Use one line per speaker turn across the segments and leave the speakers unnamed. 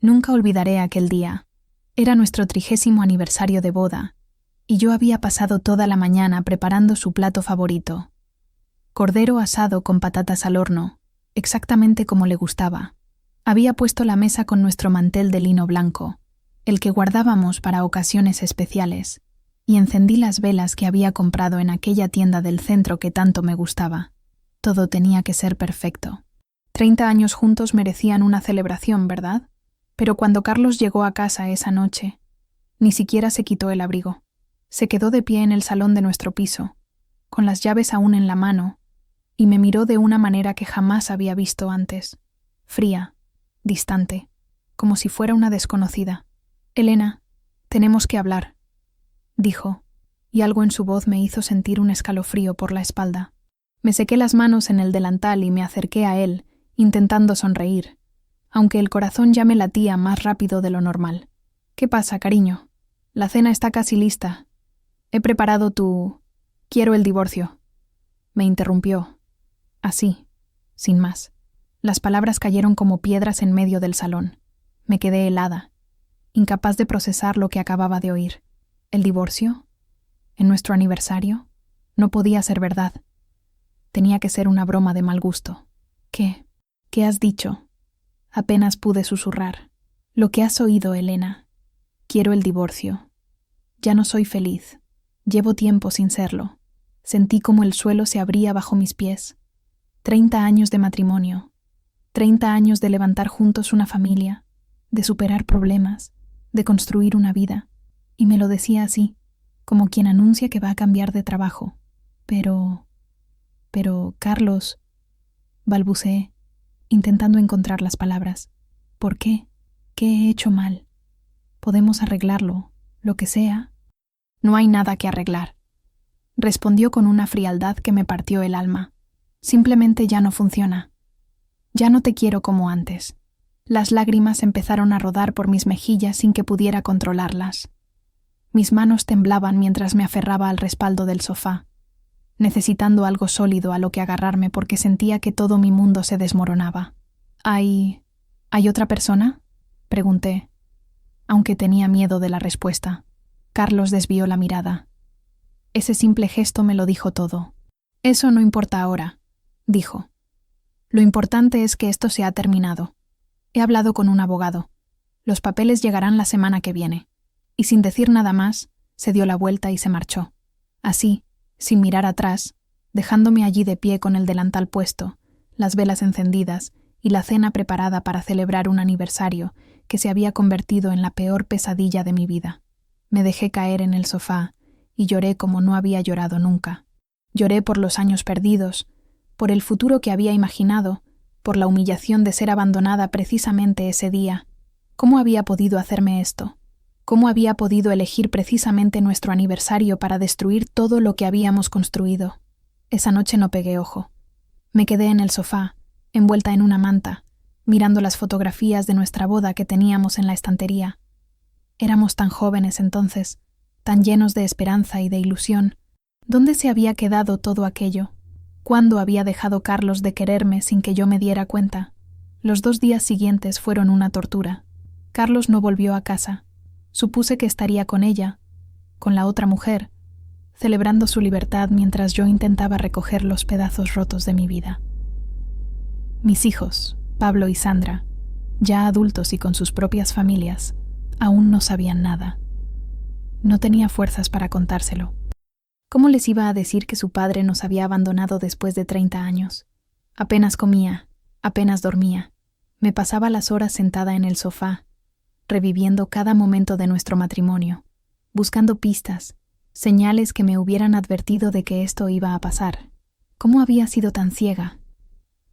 Nunca olvidaré aquel día. Era nuestro 30º aniversario de boda, y yo había pasado toda la mañana preparando su plato favorito. Cordero asado con patatas al horno, exactamente como le gustaba. Había puesto la mesa con nuestro mantel de lino blanco, el que guardábamos para ocasiones especiales, y encendí las velas que había comprado en aquella tienda del centro que tanto me gustaba. Todo tenía que ser perfecto. 30 años juntos merecían una celebración, ¿verdad? Pero cuando Carlos llegó a casa esa noche, ni siquiera se quitó el abrigo. Se quedó de pie en el salón de nuestro piso, con las llaves aún en la mano, y me miró de una manera que jamás había visto antes. Fría, distante, como si fuera una desconocida. «Elena, tenemos que hablar», dijo, y algo en su voz me hizo sentir un escalofrío por la espalda. Me sequé las manos en el delantal y me acerqué a él, intentando sonreír, aunque el corazón ya me latía más rápido de lo normal. «¿Qué pasa, cariño? La cena está casi lista. He preparado tu... Quiero el divorcio», me interrumpió. Así, sin más. Las palabras cayeron como piedras en medio del salón. Me quedé helada, incapaz de procesar lo que acababa de oír. ¿El divorcio? ¿En nuestro aniversario? No podía ser verdad. Tenía que ser una broma de mal gusto. ¿Qué? ¿Qué has dicho? Apenas pude susurrar. Lo que has oído, Elena. Quiero el divorcio. Ya no soy feliz. Llevo tiempo sin serlo. Sentí como el suelo se abría bajo mis pies. 30 años de matrimonio. 30 años de levantar juntos una familia, de superar problemas, de construir una vida. Y me lo decía así, como quien anuncia que va a cambiar de trabajo. Pero, Carlos, balbuceé, intentando encontrar las palabras. ¿Por qué? ¿Qué he hecho mal? Podemos arreglarlo, lo que sea. No hay nada que arreglar, respondió con una frialdad que me partió el alma. Simplemente ya no funciona. Ya no te quiero como antes. Las lágrimas empezaron a rodar por mis mejillas sin que pudiera controlarlas. Mis manos temblaban mientras me aferraba al respaldo del sofá, necesitando algo sólido a lo que agarrarme porque sentía que todo mi mundo se desmoronaba. ¿Hay otra persona?», pregunté, aunque tenía miedo de la respuesta. Carlos desvió la mirada. Ese simple gesto me lo dijo todo. «Eso no importa ahora», dijo. «Lo importante es que esto se ha terminado. He hablado con un abogado. Los papeles llegarán la semana que viene». Y sin decir nada más, se dio la vuelta y se marchó. Así, sin mirar atrás, dejándome allí de pie con el delantal puesto, las velas encendidas y la cena preparada para celebrar un aniversario que se había convertido en la peor pesadilla de mi vida. Me dejé caer en el sofá y lloré como no había llorado nunca. Lloré por los años perdidos, por el futuro que había imaginado, por la humillación de ser abandonada precisamente ese día. ¿Cómo había podido hacerme esto? ¿Cómo había podido elegir precisamente nuestro aniversario para destruir todo lo que habíamos construido? Esa noche no pegué ojo. Me quedé en el sofá, envuelta en una manta, mirando las fotografías de nuestra boda que teníamos en la estantería. Éramos tan jóvenes entonces, tan llenos de esperanza y de ilusión. ¿Dónde se había quedado todo aquello? ¿Cuándo había dejado Carlos de quererme sin que yo me diera cuenta? Los 2 días siguientes fueron una tortura. Carlos no volvió a casa. Supuse que estaría con ella, con la otra mujer, celebrando su libertad mientras yo intentaba recoger los pedazos rotos de mi vida. Mis hijos, Pablo y Sandra, ya adultos y con sus propias familias, aún no sabían nada. No tenía fuerzas para contárselo. ¿Cómo les iba a decir que su padre nos había abandonado después de 30 años? Apenas comía, apenas dormía. Me pasaba las horas sentada en el sofá, reviviendo cada momento de nuestro matrimonio, buscando pistas, señales que me hubieran advertido de que esto iba a pasar. ¿Cómo había sido tan ciega?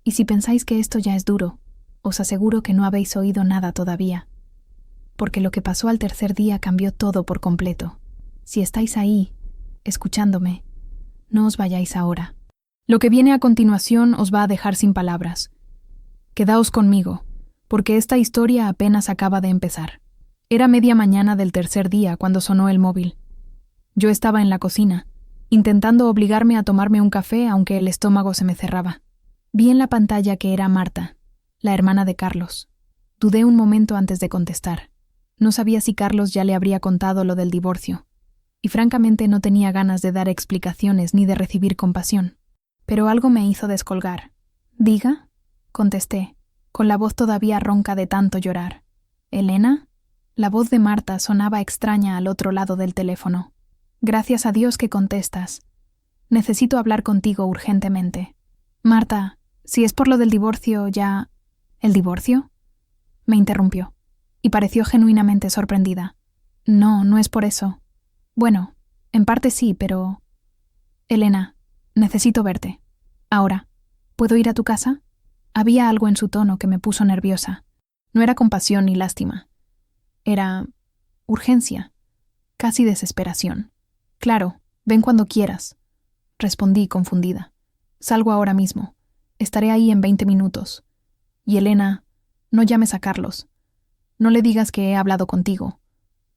Y si pensáis que esto ya es duro, os aseguro que no habéis oído nada todavía, porque lo que pasó al tercer día cambió todo por completo. Si estáis ahí, escuchándome, no os vayáis ahora. Lo que viene a continuación os va a dejar sin palabras. Quedaos conmigo, porque esta historia apenas acaba de empezar. Era media mañana del tercer día cuando sonó el móvil. Yo estaba en la cocina, intentando obligarme a tomarme un café aunque el estómago se me cerraba. Vi en la pantalla que era Marta, la hermana de Carlos. Dudé un momento antes de contestar. No sabía si Carlos ya le habría contado lo del divorcio, y francamente no tenía ganas de dar explicaciones ni de recibir compasión. Pero algo me hizo descolgar. «¿Diga?», contesté, con la voz todavía ronca de tanto llorar. «¿Elena?». La voz de Marta sonaba extraña al otro lado del teléfono. «Gracias a Dios que contestas. Necesito hablar contigo urgentemente». «Marta, si es por lo del divorcio, ya...». «¿El divorcio?», me interrumpió, y pareció genuinamente sorprendida. «No, no es por eso. Bueno, en parte sí, pero...». «Elena, necesito verte. Ahora, ¿puedo ir a tu casa?». Había algo en su tono que me puso nerviosa. No era compasión ni lástima. Era urgencia, casi desesperación. «Claro, ven cuando quieras», respondí confundida. «Salgo ahora mismo. Estaré ahí en 20 minutos. Y Elena, no llames a Carlos. No le digas que he hablado contigo.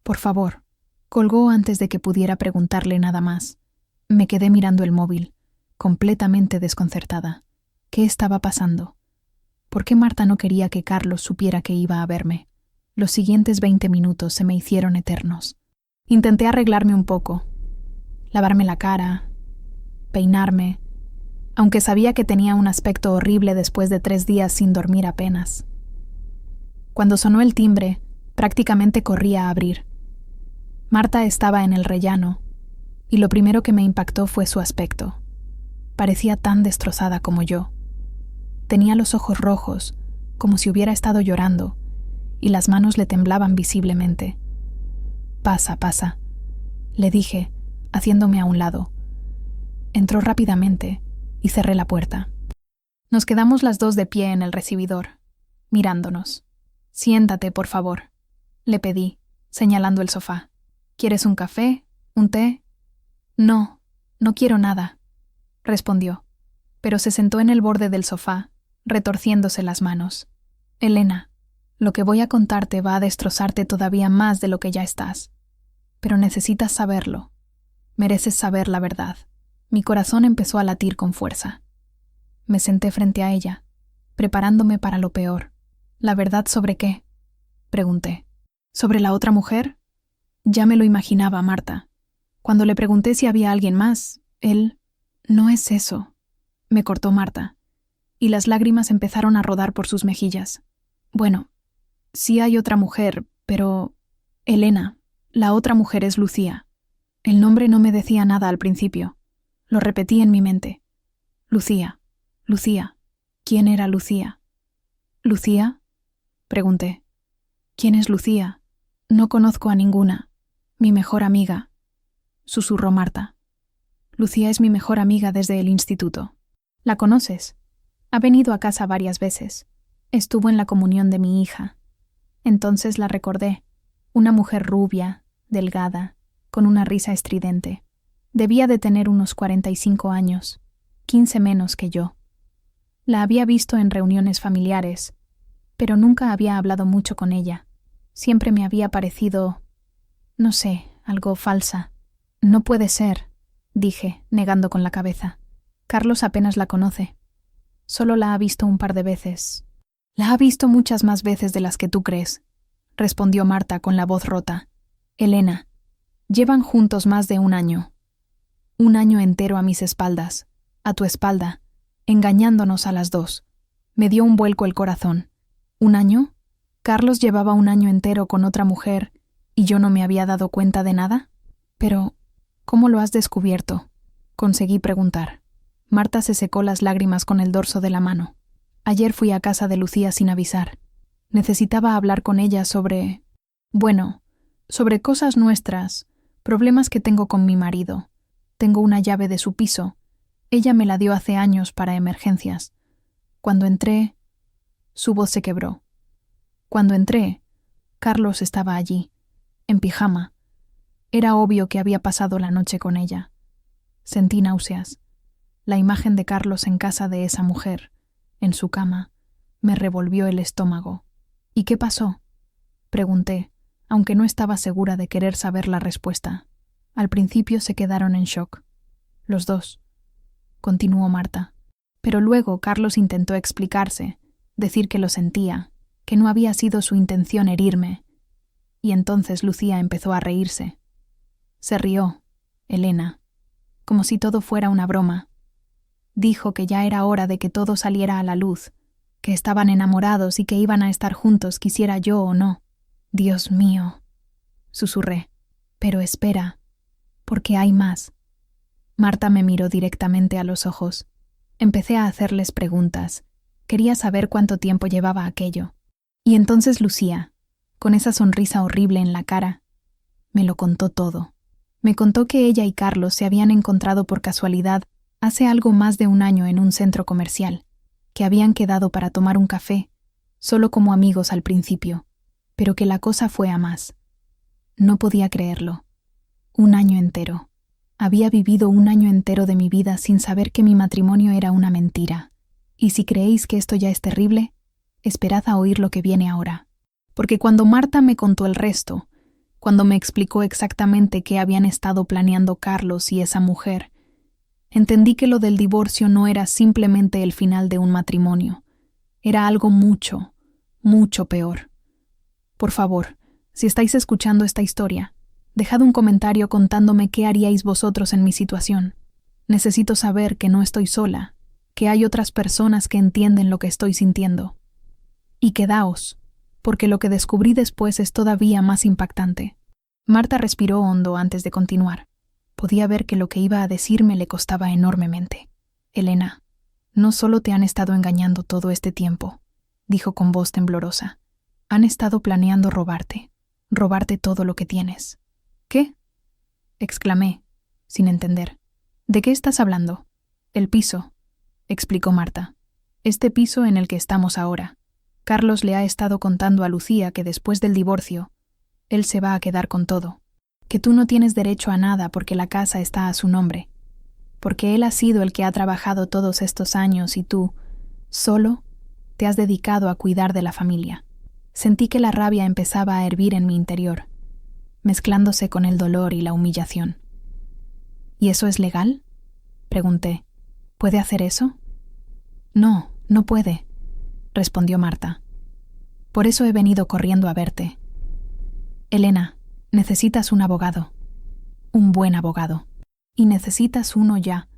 Por favor». Colgó antes de que pudiera preguntarle nada más. Me quedé mirando el móvil, completamente desconcertada. ¿Qué estaba pasando? ¿Por qué Marta no quería que Carlos supiera que iba a verme? Los siguientes 20 minutos se me hicieron eternos. Intenté arreglarme un poco, lavarme la cara, peinarme, aunque sabía que tenía un aspecto horrible después de 3 días sin dormir apenas. Cuando sonó el timbre, prácticamente corrí a abrir. Marta estaba en el rellano, y lo primero que me impactó fue su aspecto. Parecía tan destrozada como yo. Tenía los ojos rojos, como si hubiera estado llorando, y las manos le temblaban visiblemente. «Pasa, pasa», le dije, haciéndome a un lado. Entró rápidamente y cerré la puerta. Nos quedamos las dos de pie en el recibidor, mirándonos. «Siéntate, por favor», le pedí, señalando el sofá. «¿Quieres un café? ¿Un té?». «No, no quiero nada», respondió, pero se sentó en el borde del sofá, retorciéndose las manos. «Elena, lo que voy a contarte va a destrozarte todavía más de lo que ya estás. Pero necesitas saberlo. Mereces saber la verdad». Mi corazón empezó a latir con fuerza. Me senté frente a ella, preparándome para lo peor. «¿La verdad sobre qué?», pregunté. «¿Sobre la otra mujer?». Ya me lo imaginaba, Marta. Cuando le pregunté si había alguien más, él... «No es eso», me cortó Marta, y las lágrimas empezaron a rodar por sus mejillas. «Bueno, sí hay otra mujer, pero... Elena, la otra mujer es Lucía». El nombre no me decía nada al principio. Lo repetí en mi mente. «Lucía, Lucía. ¿Quién era Lucía?». «¿Lucía?», pregunté. «¿Quién es Lucía? No conozco a ninguna. Mi mejor amiga», susurró Marta. «Lucía es mi mejor amiga desde el instituto». «¿La conoces?». «Ha venido a casa varias veces. Estuvo en la comunión de mi hija». Entonces la recordé. Una mujer rubia, delgada, con una risa estridente. Debía de tener unos 45 años, 15 menos que yo. La había visto en reuniones familiares, pero nunca había hablado mucho con ella. Siempre me había parecido, no sé, algo falsa. «No puede ser», dije, negando con la cabeza. «Carlos apenas la conoce. Solo la ha visto un par de veces». «La ha visto muchas más veces de las que tú crees», respondió Marta con la voz rota. «Elena, llevan juntos más de 1 año. 1 año entero a mis espaldas, a tu espalda, engañándonos a las dos». Me dio un vuelco el corazón. ¿1 año? ¿Carlos llevaba 1 año entero con otra mujer y yo no me había dado cuenta de nada? Pero, ¿cómo lo has descubierto?, conseguí preguntar. Marta se secó las lágrimas con el dorso de la mano. «Ayer fui a casa de Lucía sin avisar. Necesitaba hablar con ella sobre... bueno, sobre cosas nuestras, problemas que tengo con mi marido. Tengo una llave de su piso. Ella me la dio hace años para emergencias. Cuando entré...». Su voz se quebró. «Cuando entré, Carlos estaba allí, en pijama. Era obvio que había pasado la noche con ella. Sentí náuseas. La imagen de Carlos en casa de esa mujer, en su cama, me revolvió el estómago». «¿Y qué pasó?», pregunté, aunque no estaba segura de querer saber la respuesta. Al principio se quedaron en shock. «Los dos», continuó Marta. Pero luego Carlos intentó explicarse, decir que lo sentía, que no había sido su intención herirme. Y entonces Lucía empezó a reírse. Se rió, Elena, como si todo fuera una broma. Dijo que ya era hora de que todo saliera a la luz, que estaban enamorados y que iban a estar juntos quisiera yo o no. Dios mío, susurré. Pero espera, porque hay más. Marta me miró directamente a los ojos. Empecé a hacerles preguntas. Quería saber cuánto tiempo llevaba aquello. Y entonces Lucía, con esa sonrisa horrible en la cara, me lo contó todo. Me contó que ella y Carlos se habían encontrado por casualidad hace algo más de un año en un centro comercial, que habían quedado para tomar un café, solo como amigos al principio, pero que la cosa fue a más. No podía creerlo. Un año entero. Había vivido un año entero de mi vida sin saber que mi matrimonio era una mentira. Y si creéis que esto ya es terrible, esperad a oír lo que viene ahora. Porque cuando Marta me contó el resto, cuando me explicó exactamente qué habían estado planeando Carlos y esa mujer, entendí que lo del divorcio no era simplemente el final de un matrimonio. Era algo mucho, mucho peor. Por favor, si estáis escuchando esta historia, dejad un comentario contándome qué haríais vosotros en mi situación. Necesito saber que no estoy sola, que hay otras personas que entienden lo que estoy sintiendo. Y quedaos, porque lo que descubrí después es todavía más impactante. Marta respiró hondo antes de continuar. Podía ver que lo que iba a decirme le costaba enormemente. Elena, no solo te han estado engañando todo este tiempo, dijo con voz temblorosa. Han estado planeando robarte todo lo que tienes. ¿Qué? Exclamé, sin entender. ¿De qué estás hablando? El piso, explicó Marta. Este piso en el que estamos ahora. Carlos le ha estado contando a Lucía que después del divorcio, él se va a quedar con todo. Que tú no tienes derecho a nada porque la casa está a su nombre. Porque él ha sido el que ha trabajado todos estos años y tú, solo, te has dedicado a cuidar de la familia. Sentí que la rabia empezaba a hervir en mi interior, mezclándose con el dolor y la humillación. ¿Y eso es legal?, pregunté. ¿Puede hacer eso? No, no puede, respondió Marta. Por eso he venido corriendo a verte. Elena, necesitas un abogado. Un buen abogado. Y necesitas uno ya,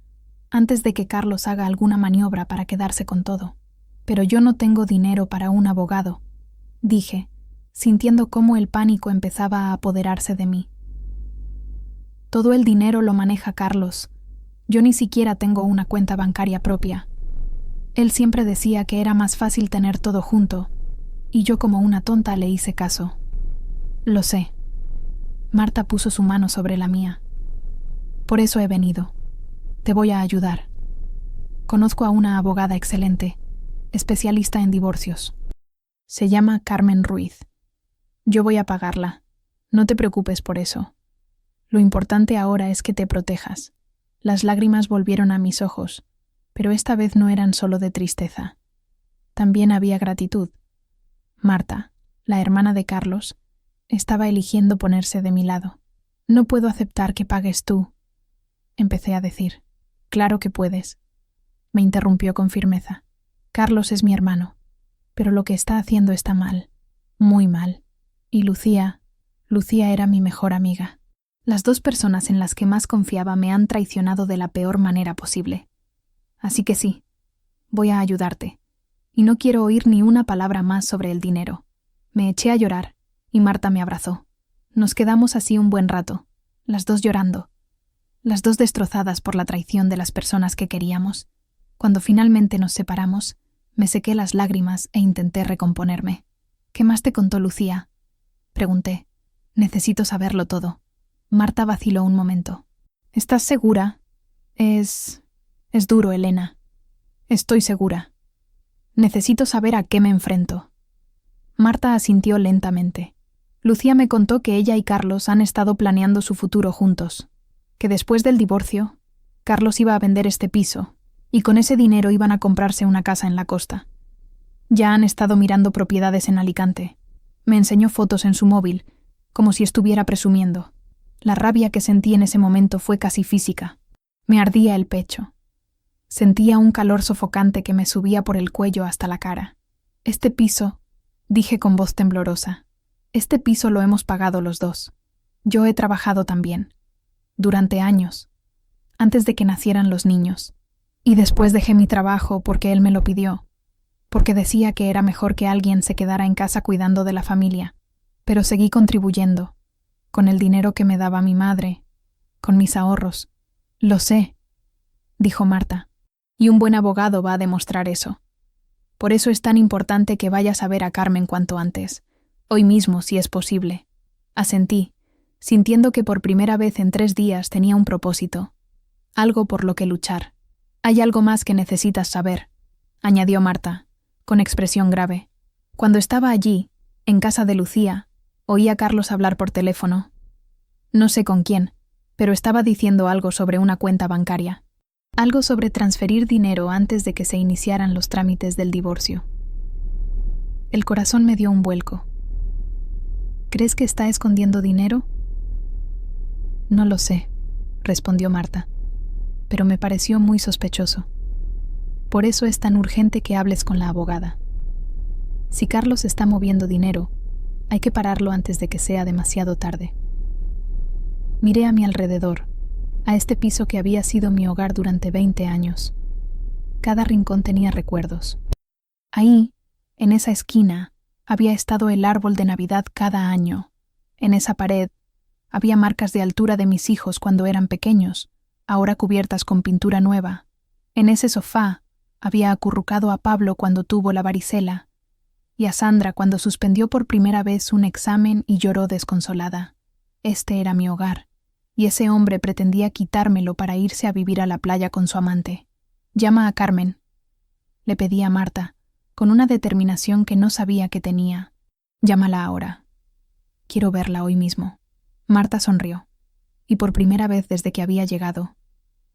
antes de que Carlos haga alguna maniobra para quedarse con todo. Pero yo no tengo dinero para un abogado, dije, sintiendo cómo el pánico empezaba a apoderarse de mí. Todo el dinero lo maneja Carlos. Yo ni siquiera tengo una cuenta bancaria propia. Él siempre decía que era más fácil tener todo junto, y yo como una tonta le hice caso. Lo sé. Marta puso su mano sobre la mía. Por eso he venido. Te voy a ayudar. Conozco a una abogada excelente, especialista en divorcios. Se llama Carmen Ruiz. Yo voy a pagarla. No te preocupes por eso. Lo importante ahora es que te protejas. Las lágrimas volvieron a mis ojos, pero esta vez no eran solo de tristeza. También había gratitud. Marta, la hermana de Carlos, estaba eligiendo ponerse de mi lado. No puedo aceptar que pagues tú, empecé a decir. Claro que puedes, me interrumpió con firmeza. Carlos es mi hermano, pero lo que está haciendo está mal, muy mal. Y Lucía era mi mejor amiga. Las dos personas en las que más confiaba me han traicionado de la peor manera posible. Así que sí, voy a ayudarte. Y no quiero oír ni una palabra más sobre el dinero. Me eché a llorar, y Marta me abrazó. Nos quedamos así un buen rato, las dos llorando, las dos destrozadas por la traición de las personas que queríamos. Cuando finalmente nos separamos, me sequé las lágrimas e intenté recomponerme. ¿Qué más te contó Lucía?, pregunté. Necesito saberlo todo. Marta vaciló un momento. ¿Estás segura? Es duro, Elena. Estoy segura. Necesito saber a qué me enfrento. Marta asintió lentamente. Lucía me contó que ella y Carlos han estado planeando su futuro juntos, que después del divorcio, Carlos iba a vender este piso, y con ese dinero iban a comprarse una casa en la costa. Ya han estado mirando propiedades en Alicante. Me enseñó fotos en su móvil, como si estuviera presumiendo. La rabia que sentí en ese momento fue casi física. Me ardía el pecho. Sentía un calor sofocante que me subía por el cuello hasta la cara. Este piso dije con voz temblorosa. Este piso lo hemos pagado los dos. Yo he trabajado también. Durante años. Antes de que nacieran los niños. Y después dejé mi trabajo porque él me lo pidió. Porque decía que era mejor que alguien se quedara en casa cuidando de la familia. Pero seguí contribuyendo. Con el dinero que me daba mi madre. Con mis ahorros. Lo sé, dijo Marta. Y un buen abogado va a demostrar eso. Por eso es tan importante que vayas a ver a Carmen cuanto antes. Hoy mismo, si es posible. Asentí, sintiendo que por primera vez en 3 días tenía un propósito. Algo por lo que luchar. Hay algo más que necesitas saber, añadió Marta, con expresión grave. Cuando estaba allí, en casa de Lucía, oí a Carlos hablar por teléfono. No sé con quién, pero estaba diciendo algo sobre una cuenta bancaria. Algo sobre transferir dinero antes de que se iniciaran los trámites del divorcio. El corazón me dio un vuelco. ¿Crees que está escondiendo dinero? No lo sé, respondió Marta, pero me pareció muy sospechoso. Por eso es tan urgente que hables con la abogada. Si Carlos está moviendo dinero, hay que pararlo antes de que sea demasiado tarde. Miré a mi alrededor, a este piso que había sido mi hogar durante 20 años. Cada rincón tenía recuerdos. Ahí, en esa esquina, había estado el árbol de Navidad cada año. En esa pared, había marcas de altura de mis hijos cuando eran pequeños, ahora cubiertas con pintura nueva. En ese sofá, había acurrucado a Pablo cuando tuvo la varicela, y a Sandra cuando suspendió por primera vez un examen y lloró desconsolada. Este era mi hogar. Y ese hombre pretendía quitármelo para irse a vivir a la playa con su amante. Llama a Carmen, le pedí a Marta, con una determinación que no sabía que tenía. Llámala ahora. Quiero verla hoy mismo. Marta sonrió, y por primera vez desde que había llegado,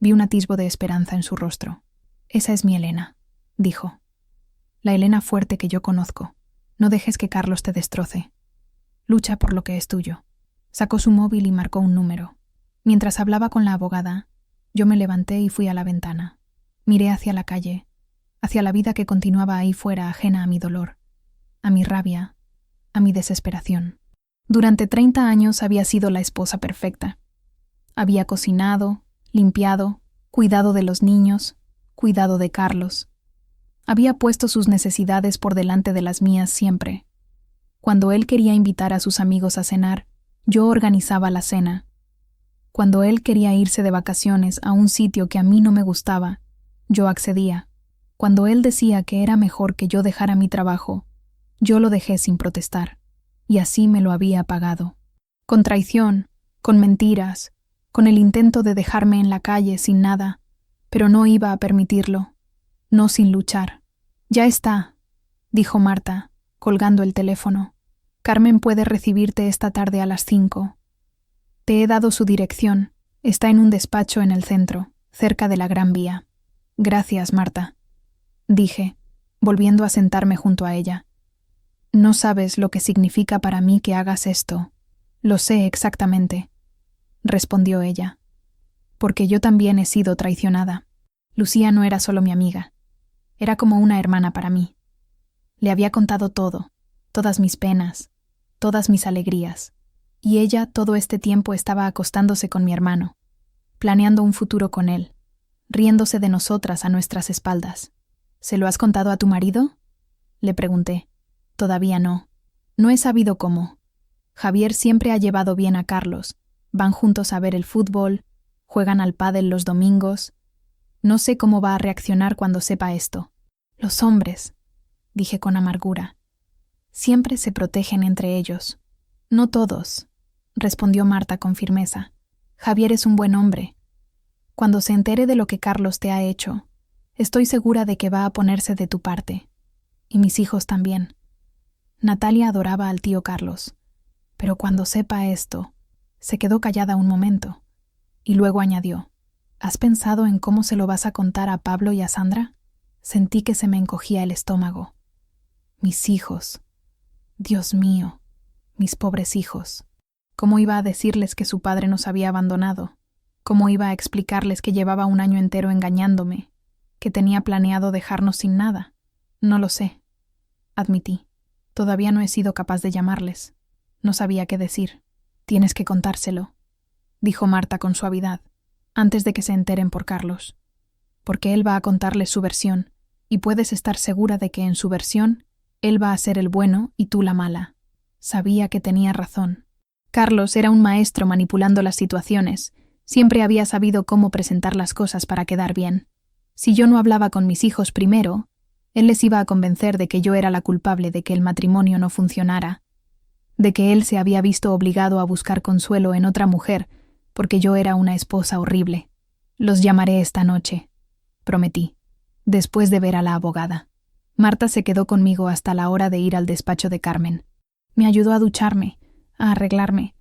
vi un atisbo de esperanza en su rostro. Esa es mi Elena, dijo. La Elena fuerte que yo conozco. No dejes que Carlos te destroce. Lucha por lo que es tuyo. Sacó su móvil y marcó un número. Mientras hablaba con la abogada, yo me levanté y fui a la ventana. Miré hacia la calle, hacia la vida que continuaba ahí fuera ajena a mi dolor, a mi rabia, a mi desesperación. Durante 30 años había sido la esposa perfecta. Había cocinado, limpiado, cuidado de los niños, cuidado de Carlos. Había puesto sus necesidades por delante de las mías siempre. Cuando él quería invitar a sus amigos a cenar, yo organizaba la cena. Cuando él quería irse de vacaciones a un sitio que a mí no me gustaba, yo accedía. Cuando él decía que era mejor que yo dejara mi trabajo, yo lo dejé sin protestar, y así me lo había pagado. Con traición, con mentiras, con el intento de dejarme en la calle sin nada, pero no iba a permitirlo, no sin luchar. Ya está, dijo Marta, colgando el teléfono. Carmen puede recibirte esta tarde a las 5. Te he dado su dirección. Está en un despacho en el centro, cerca de la Gran Vía. Gracias, Marta, dije, volviendo a sentarme junto a ella. No sabes lo que significa para mí que hagas esto. Lo sé exactamente, respondió ella. Porque yo también he sido traicionada. Lucía no era solo mi amiga. Era como una hermana para mí. Le había contado todo, todas mis penas, todas mis alegrías. Y ella todo este tiempo estaba acostándose con mi hermano, planeando un futuro con él, riéndose de nosotras a nuestras espaldas. ¿Se lo has contado a tu marido?, le pregunté. Todavía no. No he sabido cómo. Javier siempre ha llevado bien a Carlos. Van juntos a ver el fútbol, juegan al pádel los domingos. No sé cómo va a reaccionar cuando sepa esto. Los hombres, dije con amargura, siempre se protegen entre ellos. No todos, respondió Marta con firmeza. Javier es un buen hombre. Cuando se entere de lo que Carlos te ha hecho, estoy segura de que va a ponerse de tu parte. Y mis hijos también. Natalia adoraba al tío Carlos, pero cuando sepa esto, se quedó callada un momento, y luego añadió, ¿has pensado en cómo se lo vas a contar a Pablo y a Sandra? Sentí que se me encogía el estómago. Mis hijos. Dios mío, mis pobres hijos. ¿Cómo iba a decirles que su padre nos había abandonado? ¿Cómo iba a explicarles que llevaba un año entero engañándome? ¿Que tenía planeado dejarnos sin nada? No lo sé, admití. Todavía no he sido capaz de llamarles. No sabía qué decir. Tienes que contárselo, dijo Marta con suavidad, antes de que se enteren por Carlos. Porque él va a contarles su versión, y puedes estar segura de que en su versión él va a ser el bueno y tú la mala. Sabía que tenía razón. Carlos era un maestro manipulando las situaciones. Siempre había sabido cómo presentar las cosas para quedar bien. Si yo no hablaba con mis hijos primero, él les iba a convencer de que yo era la culpable de que el matrimonio no funcionara, de que él se había visto obligado a buscar consuelo en otra mujer porque yo era una esposa horrible. Los llamaré esta noche, prometí, después de ver a la abogada. Marta se quedó conmigo hasta la hora de ir al despacho de Carmen. Me ayudó a ducharme, a arreglarme,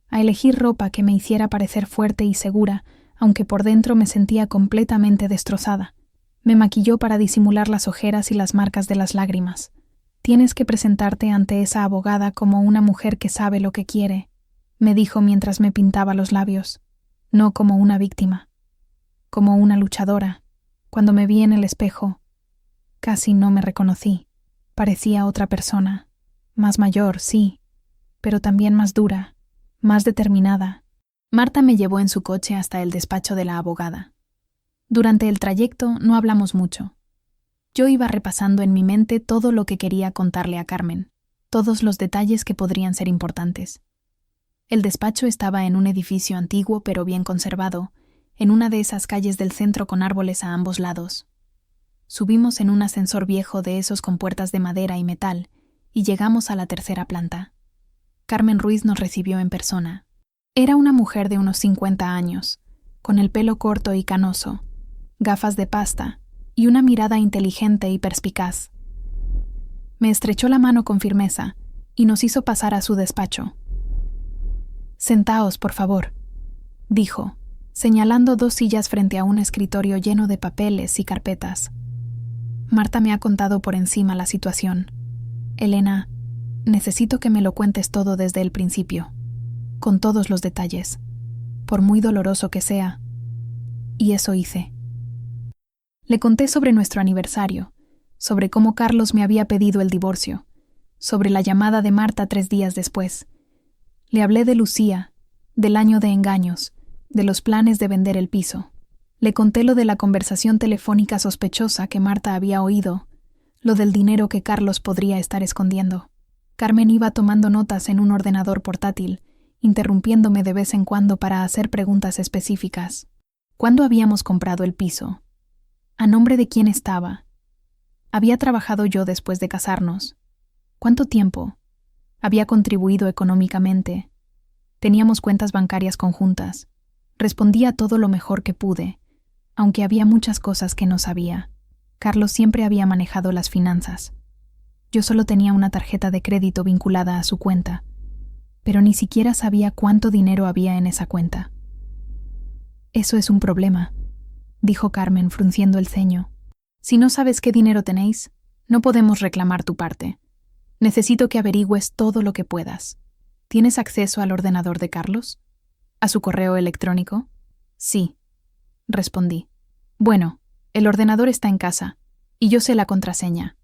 a elegir ropa que me hiciera parecer fuerte y segura, aunque por dentro me sentía completamente destrozada. Me maquilló para disimular las ojeras y las marcas de las lágrimas. Tienes que presentarte ante esa abogada como una mujer que sabe lo que quiere, me dijo mientras me pintaba los labios, no como una víctima, como una luchadora. Cuando me vi en el espejo, casi no me reconocí. Parecía otra persona, más mayor, sí, pero también más dura, más determinada. Marta me llevó en su coche hasta el despacho de la abogada. Durante el trayecto no hablamos mucho. Yo iba repasando en mi mente todo lo que quería contarle a Carmen, todos los detalles que podrían ser importantes. El despacho estaba en un edificio antiguo pero bien conservado, en una de esas calles del centro con árboles a ambos lados. Subimos en un ascensor viejo de esos con puertas de madera y metal y llegamos a la tercera planta. Carmen Ruiz nos recibió en persona. Era una mujer de unos 50 años, con el pelo corto y canoso, gafas de pasta y una mirada inteligente y perspicaz. Me estrechó la mano con firmeza y nos hizo pasar a su despacho. «Sentaos, por favor», dijo, señalando 2 sillas frente a un escritorio lleno de papeles y carpetas. Marta me ha contado por encima la situación. Elena, necesito que me lo cuentes todo desde el principio, con todos los detalles, por muy doloroso que sea. Y eso hice. Le conté sobre nuestro aniversario, sobre cómo Carlos me había pedido el divorcio, sobre la llamada de Marta 3 días después. Le hablé de Lucía, del año de engaños, de los planes de vender el piso. Le conté lo de la conversación telefónica sospechosa que Marta había oído, lo del dinero que Carlos podría estar escondiendo. Carmen iba tomando notas en un ordenador portátil, interrumpiéndome de vez en cuando para hacer preguntas específicas. ¿Cuándo habíamos comprado el piso? ¿A nombre de quién estaba? ¿Había trabajado yo después de casarnos? ¿Cuánto tiempo? ¿Había contribuido económicamente? Teníamos cuentas bancarias conjuntas. Respondía todo lo mejor que pude, aunque había muchas cosas que no sabía. Carlos siempre había manejado las finanzas. Yo solo tenía una tarjeta de crédito vinculada a su cuenta, pero ni siquiera sabía cuánto dinero había en esa cuenta. «Eso es un problema», dijo Carmen frunciendo el ceño. «Si no sabes qué dinero tenéis, no podemos reclamar tu parte. Necesito que averigües todo lo que puedas. ¿Tienes acceso al ordenador de Carlos? ¿A su correo electrónico?» «Sí», respondí. «Bueno, el ordenador está en casa, y yo sé la contraseña».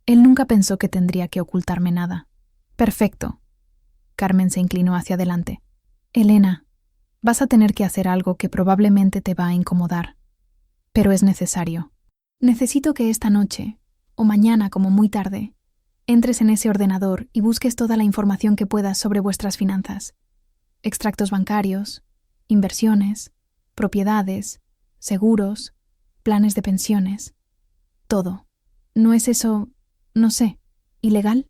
Él nunca pensó que tendría que ocultarme nada. «Perfecto». Carmen se inclinó hacia adelante. «Elena, vas a tener que hacer algo que probablemente te va a incomodar, pero es necesario. Necesito que esta noche, o mañana como muy tarde, entres en ese ordenador y busques toda la información que puedas sobre vuestras finanzas. Extractos bancarios, inversiones, propiedades, seguros, planes de pensiones. Todo. ¿No es eso, no sé, ilegal?»,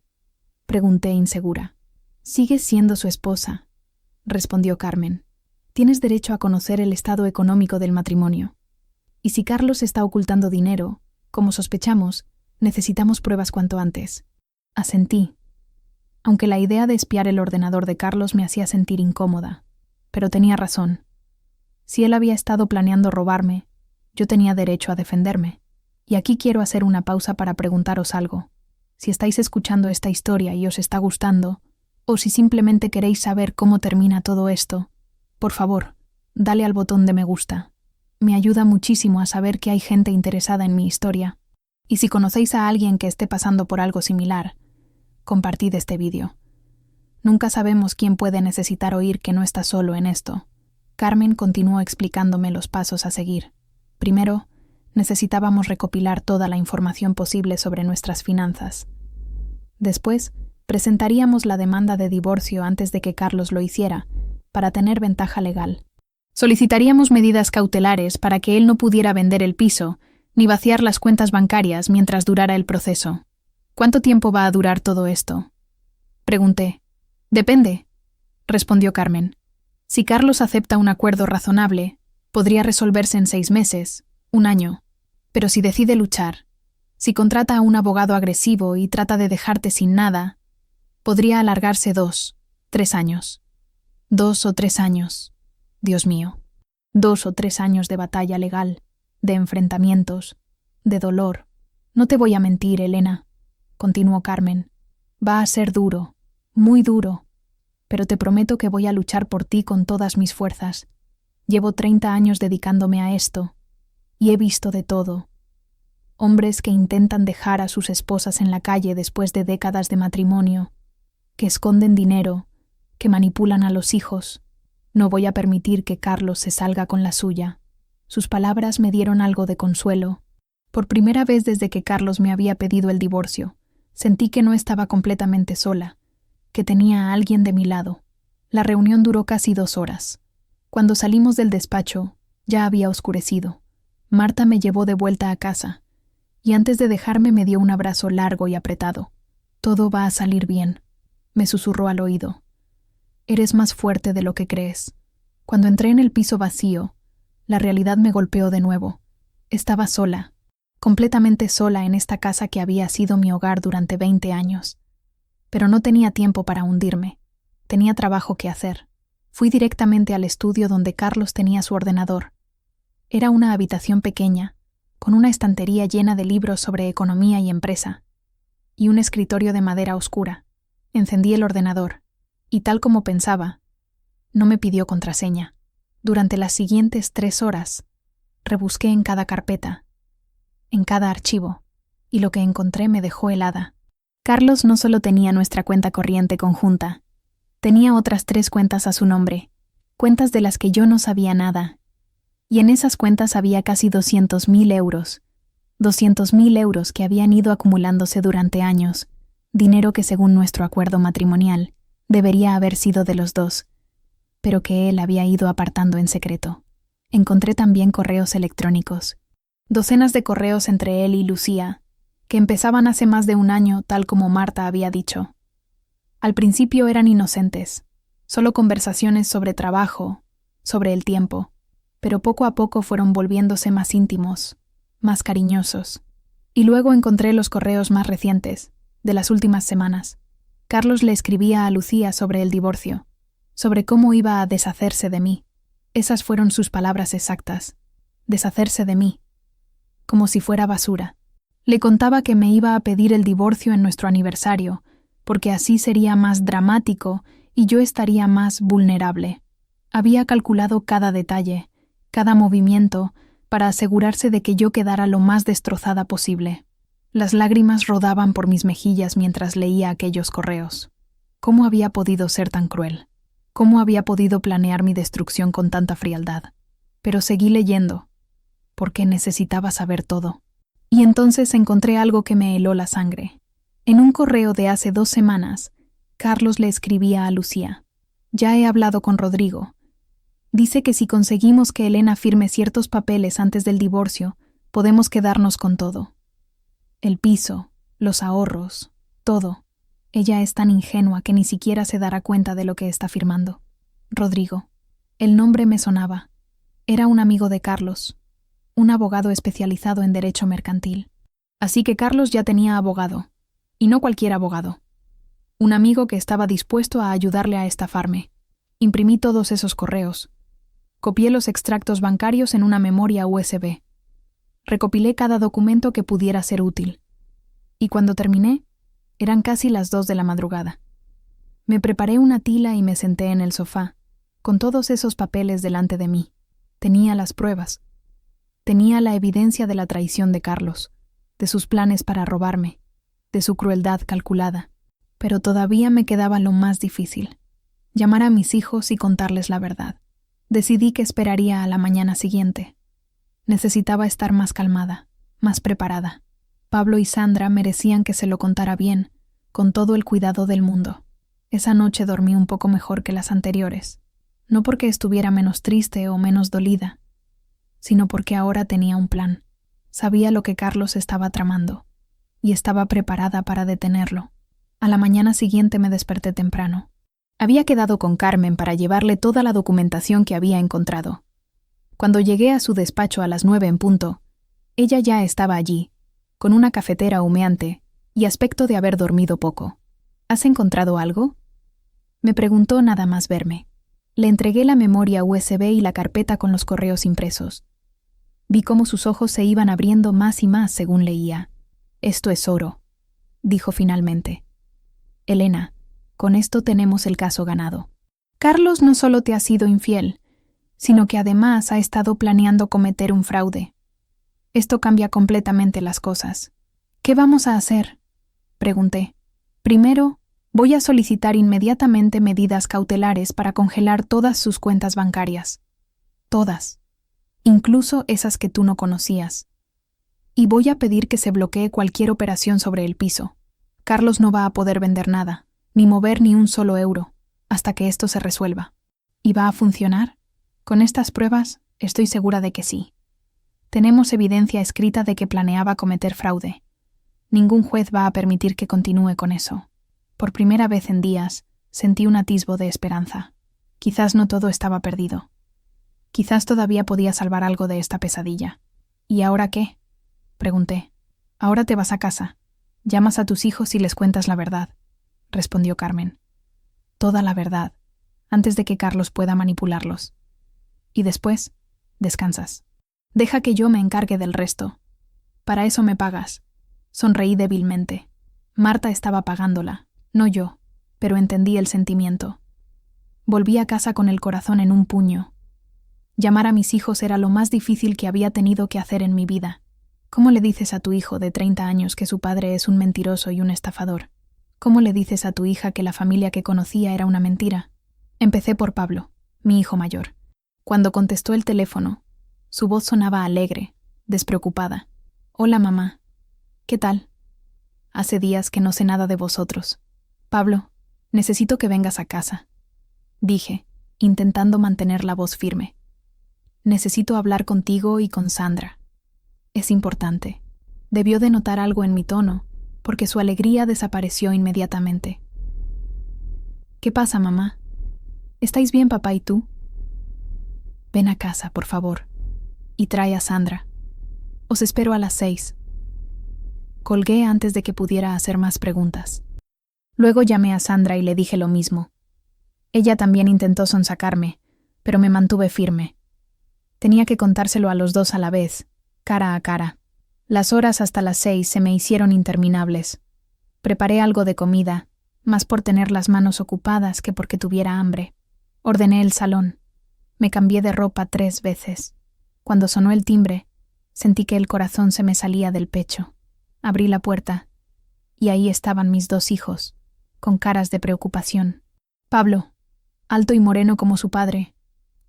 pregunté insegura. «Sigues siendo su esposa», respondió Carmen. «Tienes derecho a conocer el estado económico del matrimonio. Y si Carlos está ocultando dinero, como sospechamos, necesitamos pruebas cuanto antes». Asentí, aunque la idea de espiar el ordenador de Carlos me hacía sentir incómoda. Pero tenía razón. Si él había estado planeando robarme, yo tenía derecho a defenderme. Y aquí quiero hacer una pausa para preguntaros algo. Si estáis escuchando esta historia y os está gustando, o si simplemente queréis saber cómo termina todo esto, por favor, dale al botón de me gusta. Me ayuda muchísimo a saber que hay gente interesada en mi historia. Y si conocéis a alguien que esté pasando por algo similar, Compartid este vídeo. Nunca sabemos quién puede necesitar oír que no está solo en esto. Carmen continuó explicándome los pasos a seguir. Primero, necesitábamos recopilar toda la información posible sobre nuestras finanzas. Después, presentaríamos la demanda de divorcio antes de que Carlos lo hiciera, para tener ventaja legal. Solicitaríamos medidas cautelares para que él no pudiera vender el piso ni vaciar las cuentas bancarias mientras durara el proceso. ¿Cuánto tiempo va a durar todo esto? Pregunté. Depende, respondió Carmen. Si Carlos acepta un acuerdo razonable, podría resolverse en 6 meses, 1 año. Pero si decide luchar, si contrata a un abogado agresivo y trata de dejarte sin nada, podría alargarse 2, 3 años. 2 o 3 años. Dios mío. 2 o 3 años de batalla legal, de enfrentamientos, de dolor. No te voy a mentir, Elena, continuó Carmen. Va a ser duro, muy duro, pero te prometo que voy a luchar por ti con todas mis fuerzas. Llevo 30 años dedicándome a esto, y he visto de todo. Hombres que intentan dejar a sus esposas en la calle después de décadas de matrimonio, que esconden dinero, que manipulan a los hijos. No voy a permitir que Carlos se salga con la suya. Sus palabras me dieron algo de consuelo. Por primera vez desde que Carlos me había pedido el divorcio, sentí que no estaba completamente sola, que tenía a alguien de mi lado. La reunión duró casi 2 horas. Cuando salimos del despacho, ya había oscurecido. Marta me llevó de vuelta a casa, y antes de dejarme me dio un abrazo largo y apretado. Todo va a salir bien, me susurró al oído. Eres más fuerte de lo que crees. Cuando entré en el piso vacío, la realidad me golpeó de nuevo. Estaba sola, completamente sola en esta casa que había sido mi hogar durante 20 años. Pero no tenía tiempo para hundirme. Tenía trabajo que hacer. Fui directamente al estudio donde Carlos tenía su ordenador. Era una habitación pequeña, con una estantería llena de libros sobre economía y empresa, y un escritorio de madera oscura. Encendí el ordenador, y tal como pensaba, no me pidió contraseña. Durante las siguientes 3 horas, rebusqué en cada carpeta, en cada archivo, y lo que encontré me dejó helada. Carlos no solo tenía nuestra cuenta corriente conjunta, tenía otras 3 cuentas a su nombre, cuentas de las que yo no sabía nada, y en esas cuentas había casi 200.000 euros, 200.000 euros que habían ido acumulándose durante años, dinero que según nuestro acuerdo matrimonial debería haber sido de los dos, pero que él había ido apartando en secreto. Encontré también correos electrónicos, docenas de correos entre él y Lucía, que empezaban hace más de 1 año, tal como Marta había dicho. Al principio eran inocentes, solo conversaciones sobre trabajo, sobre el tiempo, pero poco a poco fueron volviéndose más íntimos, más cariñosos. Y luego encontré los correos más recientes, de las últimas semanas. Carlos le escribía a Lucía sobre el divorcio, sobre cómo iba a deshacerse de mí. Esas fueron sus palabras exactas. Deshacerse de mí. Como si fuera basura. Le contaba que me iba a pedir el divorcio en nuestro aniversario, porque así sería más dramático y yo estaría más vulnerable. Había calculado cada detalle, cada movimiento, para asegurarse de que yo quedara lo más destrozada posible. Las lágrimas rodaban por mis mejillas mientras leía aquellos correos. ¿Cómo había podido ser tan cruel? ¿Cómo había podido planear mi destrucción con tanta frialdad? Pero seguí leyendo, porque necesitaba saber todo. Y entonces encontré algo que me heló la sangre. En un correo de hace 2 semanas, Carlos le escribía a Lucía: «Ya he hablado con Rodrigo. Dice que si conseguimos que Elena firme ciertos papeles antes del divorcio, podemos quedarnos con todo. El piso, los ahorros, todo. Ella es tan ingenua que ni siquiera se dará cuenta de lo que está firmando». Rodrigo. El nombre me sonaba. Era un amigo de Carlos, un abogado especializado en derecho mercantil. Así que Carlos ya tenía abogado, y no cualquier abogado. Un amigo que estaba dispuesto a ayudarle a estafarme. Imprimí todos esos correos. Copié los extractos bancarios en una memoria USB. Recopilé cada documento que pudiera ser útil. Y cuando terminé, eran casi las 2 de la madrugada. Me preparé una tila y me senté en el sofá, con todos esos papeles delante de mí. Tenía las pruebas. Tenía la evidencia de la traición de Carlos, de sus planes para robarme, de su crueldad calculada. Pero todavía me quedaba lo más difícil: llamar a mis hijos y contarles la verdad. Decidí que esperaría a la mañana siguiente. Necesitaba estar más calmada, más preparada. Pablo y Sandra merecían que se lo contara bien, con todo el cuidado del mundo. Esa noche dormí un poco mejor que las anteriores, no porque estuviera menos triste o menos dolida, sino porque ahora tenía un plan. Sabía lo que Carlos estaba tramando, y estaba preparada para detenerlo. A la mañana siguiente me desperté temprano. Había quedado con Carmen para llevarle toda la documentación que había encontrado. Cuando llegué a su despacho a las 9 en punto, ella ya estaba allí, con una cafetera humeante y aspecto de haber dormido poco. ¿Has encontrado algo?, me preguntó nada más verme. Le entregué la memoria USB y la carpeta con los correos impresos. Vi cómo sus ojos se iban abriendo más y más según leía. «Esto es oro», dijo finalmente. «Elena, con esto tenemos el caso ganado. Carlos no solo te ha sido infiel, sino que además ha estado planeando cometer un fraude. Esto cambia completamente las cosas». «¿Qué vamos a hacer?», pregunté. «Primero, voy a solicitar inmediatamente medidas cautelares para congelar todas sus cuentas bancarias. Todas, incluso esas que tú no conocías. Y voy a pedir que se bloquee cualquier operación sobre el piso. Carlos no va a poder vender nada, ni mover ni un solo euro, hasta que esto se resuelva». ¿Y va a funcionar? Con estas pruebas, estoy segura de que sí. Tenemos evidencia escrita de que planeaba cometer fraude. Ningún juez va a permitir que continúe con eso. Por primera vez en días, sentí un atisbo de esperanza. Quizás no todo estaba perdido. Quizás todavía podía salvar algo de esta pesadilla. ¿Y ahora qué?, pregunté. «Ahora te vas a casa. Llamas a tus hijos y les cuentas la verdad», respondió Carmen. «Toda la verdad, antes de que Carlos pueda manipularlos. Y después, descansas. Deja que yo me encargue del resto. Para eso me pagas». Sonreí débilmente. Marta estaba pagándola, no yo, pero entendí el sentimiento. Volví a casa con el corazón en un puño. Llamar a mis hijos era lo más difícil que había tenido que hacer en mi vida. ¿Cómo le dices a tu hijo de 30 años que su padre es un mentiroso y un estafador? ¿Cómo le dices a tu hija que la familia que conocía era una mentira? Empecé por Pablo, mi hijo mayor. Cuando contestó el teléfono, su voz sonaba alegre, despreocupada. «Hola, mamá. ¿Qué tal? Hace días que no sé nada de vosotros. Pablo, necesito que vengas a casa», dije, intentando mantener la voz firme. «Necesito hablar contigo y con Sandra. Es importante». Debió de notar algo en mi tono, porque su alegría desapareció inmediatamente. «¿Qué pasa, mamá? ¿Estáis bien, papá y tú?» «Ven a casa, por favor, y trae a Sandra. Os espero a las 6. Colgué antes de que pudiera hacer más preguntas. Luego llamé a Sandra y le dije lo mismo. Ella también intentó sonsacarme, pero me mantuve firme. Tenía que contárselo a los dos a la vez, cara a cara. Las horas hasta las 6 se me hicieron interminables. Preparé algo de comida, más por tener las manos ocupadas que porque tuviera hambre. Ordené el salón. Me cambié de ropa 3 veces. Cuando sonó el timbre, sentí que el corazón se me salía del pecho. Abrí la puerta, y ahí estaban mis 2 hijos, con caras de preocupación. Pablo, alto y moreno como su padre,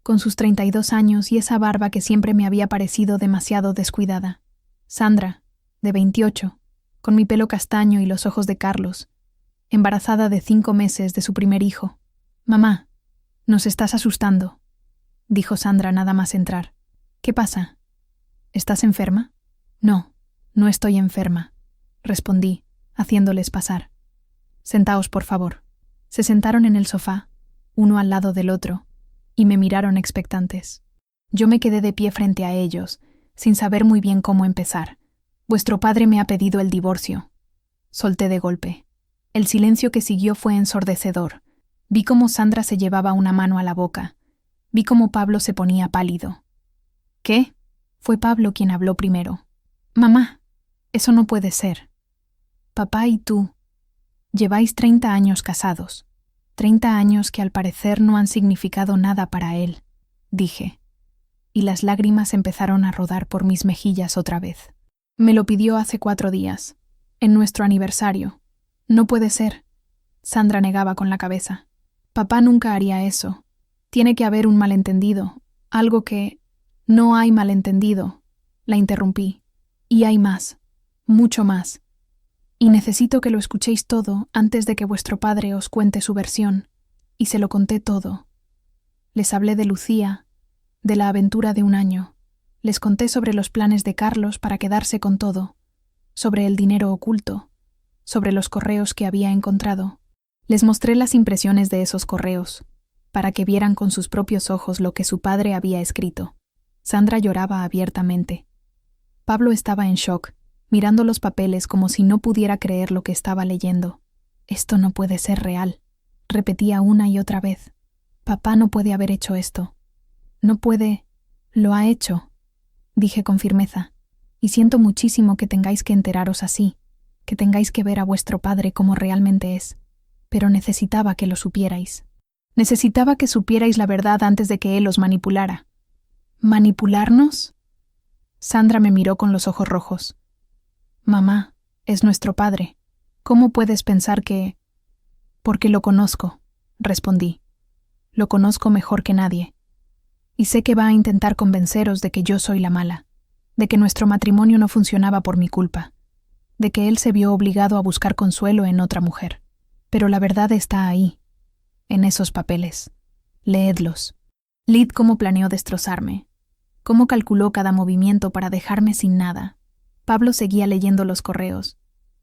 con sus 32 años y esa barba que siempre me había parecido demasiado descuidada. Sandra, de 28, con mi pelo castaño y los ojos de Carlos, embarazada de 5 meses de su primer hijo. «Mamá, nos estás asustando», dijo Sandra nada más entrar. «¿Qué pasa? ¿Estás enferma?» «No, no estoy enferma», respondí, haciéndoles pasar. «Sentaos, por favor». Se sentaron en el sofá, uno al lado del otro, y me miraron expectantes. Yo me quedé de pie frente a ellos, sin saber muy bien cómo empezar. «Vuestro padre me ha pedido el divorcio», solté de golpe. El silencio que siguió fue ensordecedor. Vi cómo Sandra se llevaba una mano a la boca. Vi cómo Pablo se ponía pálido. «¿Qué?», fue Pablo quien habló primero. «Mamá, eso no puede ser. Papá y tú lleváis 30 años casados, 30 años que al parecer no han significado nada para él», dije, y las lágrimas empezaron a rodar por mis mejillas otra vez. «Me lo pidió hace 4 días, en nuestro aniversario. No puede ser. Sandra negaba con la cabeza. Papá nunca haría eso. Tiene que haber un malentendido. Algo que... No hay malentendido. La interrumpí. Y hay más. Mucho más. Y necesito que lo escuchéis todo antes de que vuestro padre os cuente su versión. Y se lo conté todo. Les hablé de Lucía, de la aventura de un año. Les conté sobre los planes de Carlos para quedarse con todo, sobre el dinero oculto, sobre los correos que había encontrado. Les mostré las impresiones de esos correos, para que vieran con sus propios ojos lo que su padre había escrito. Sandra lloraba abiertamente. Pablo estaba en shock, mirando los papeles como si no pudiera creer lo que estaba leyendo. Esto no puede ser real, repetía una y otra vez. Papá no puede haber hecho esto. No puede... Lo ha hecho, dije con firmeza, y siento muchísimo que tengáis que enteraros así, que tengáis que ver a vuestro padre como realmente es, pero necesitaba que lo supierais. Necesitaba que supierais la verdad antes de que él os manipulara. ¿Manipularnos? Sandra me miró con los ojos rojos. Mamá, es nuestro padre. ¿Cómo puedes pensar que...? Porque lo conozco, respondí. Lo conozco mejor que nadie. Y sé que va a intentar convenceros de que yo soy la mala, de que nuestro matrimonio no funcionaba por mi culpa, de que él se vio obligado a buscar consuelo en otra mujer. Pero la verdad está ahí, en esos papeles. Leedlos. Leed cómo planeó destrozarme, cómo calculó cada movimiento para dejarme sin nada. Pablo seguía leyendo los correos,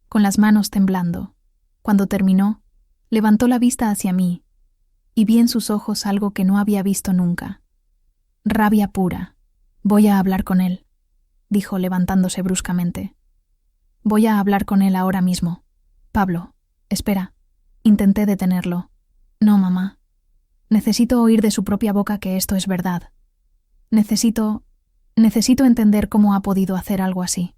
con las manos temblando. Cuando terminó, levantó la vista hacia mí, y vi en sus ojos algo que no había visto nunca. Rabia pura. Voy a hablar con él, dijo levantándose bruscamente. Voy a hablar con él ahora mismo. Pablo, espera. Intenté detenerlo. No, mamá. Necesito oír de su propia boca que esto es verdad. Necesito entender cómo ha podido hacer algo así.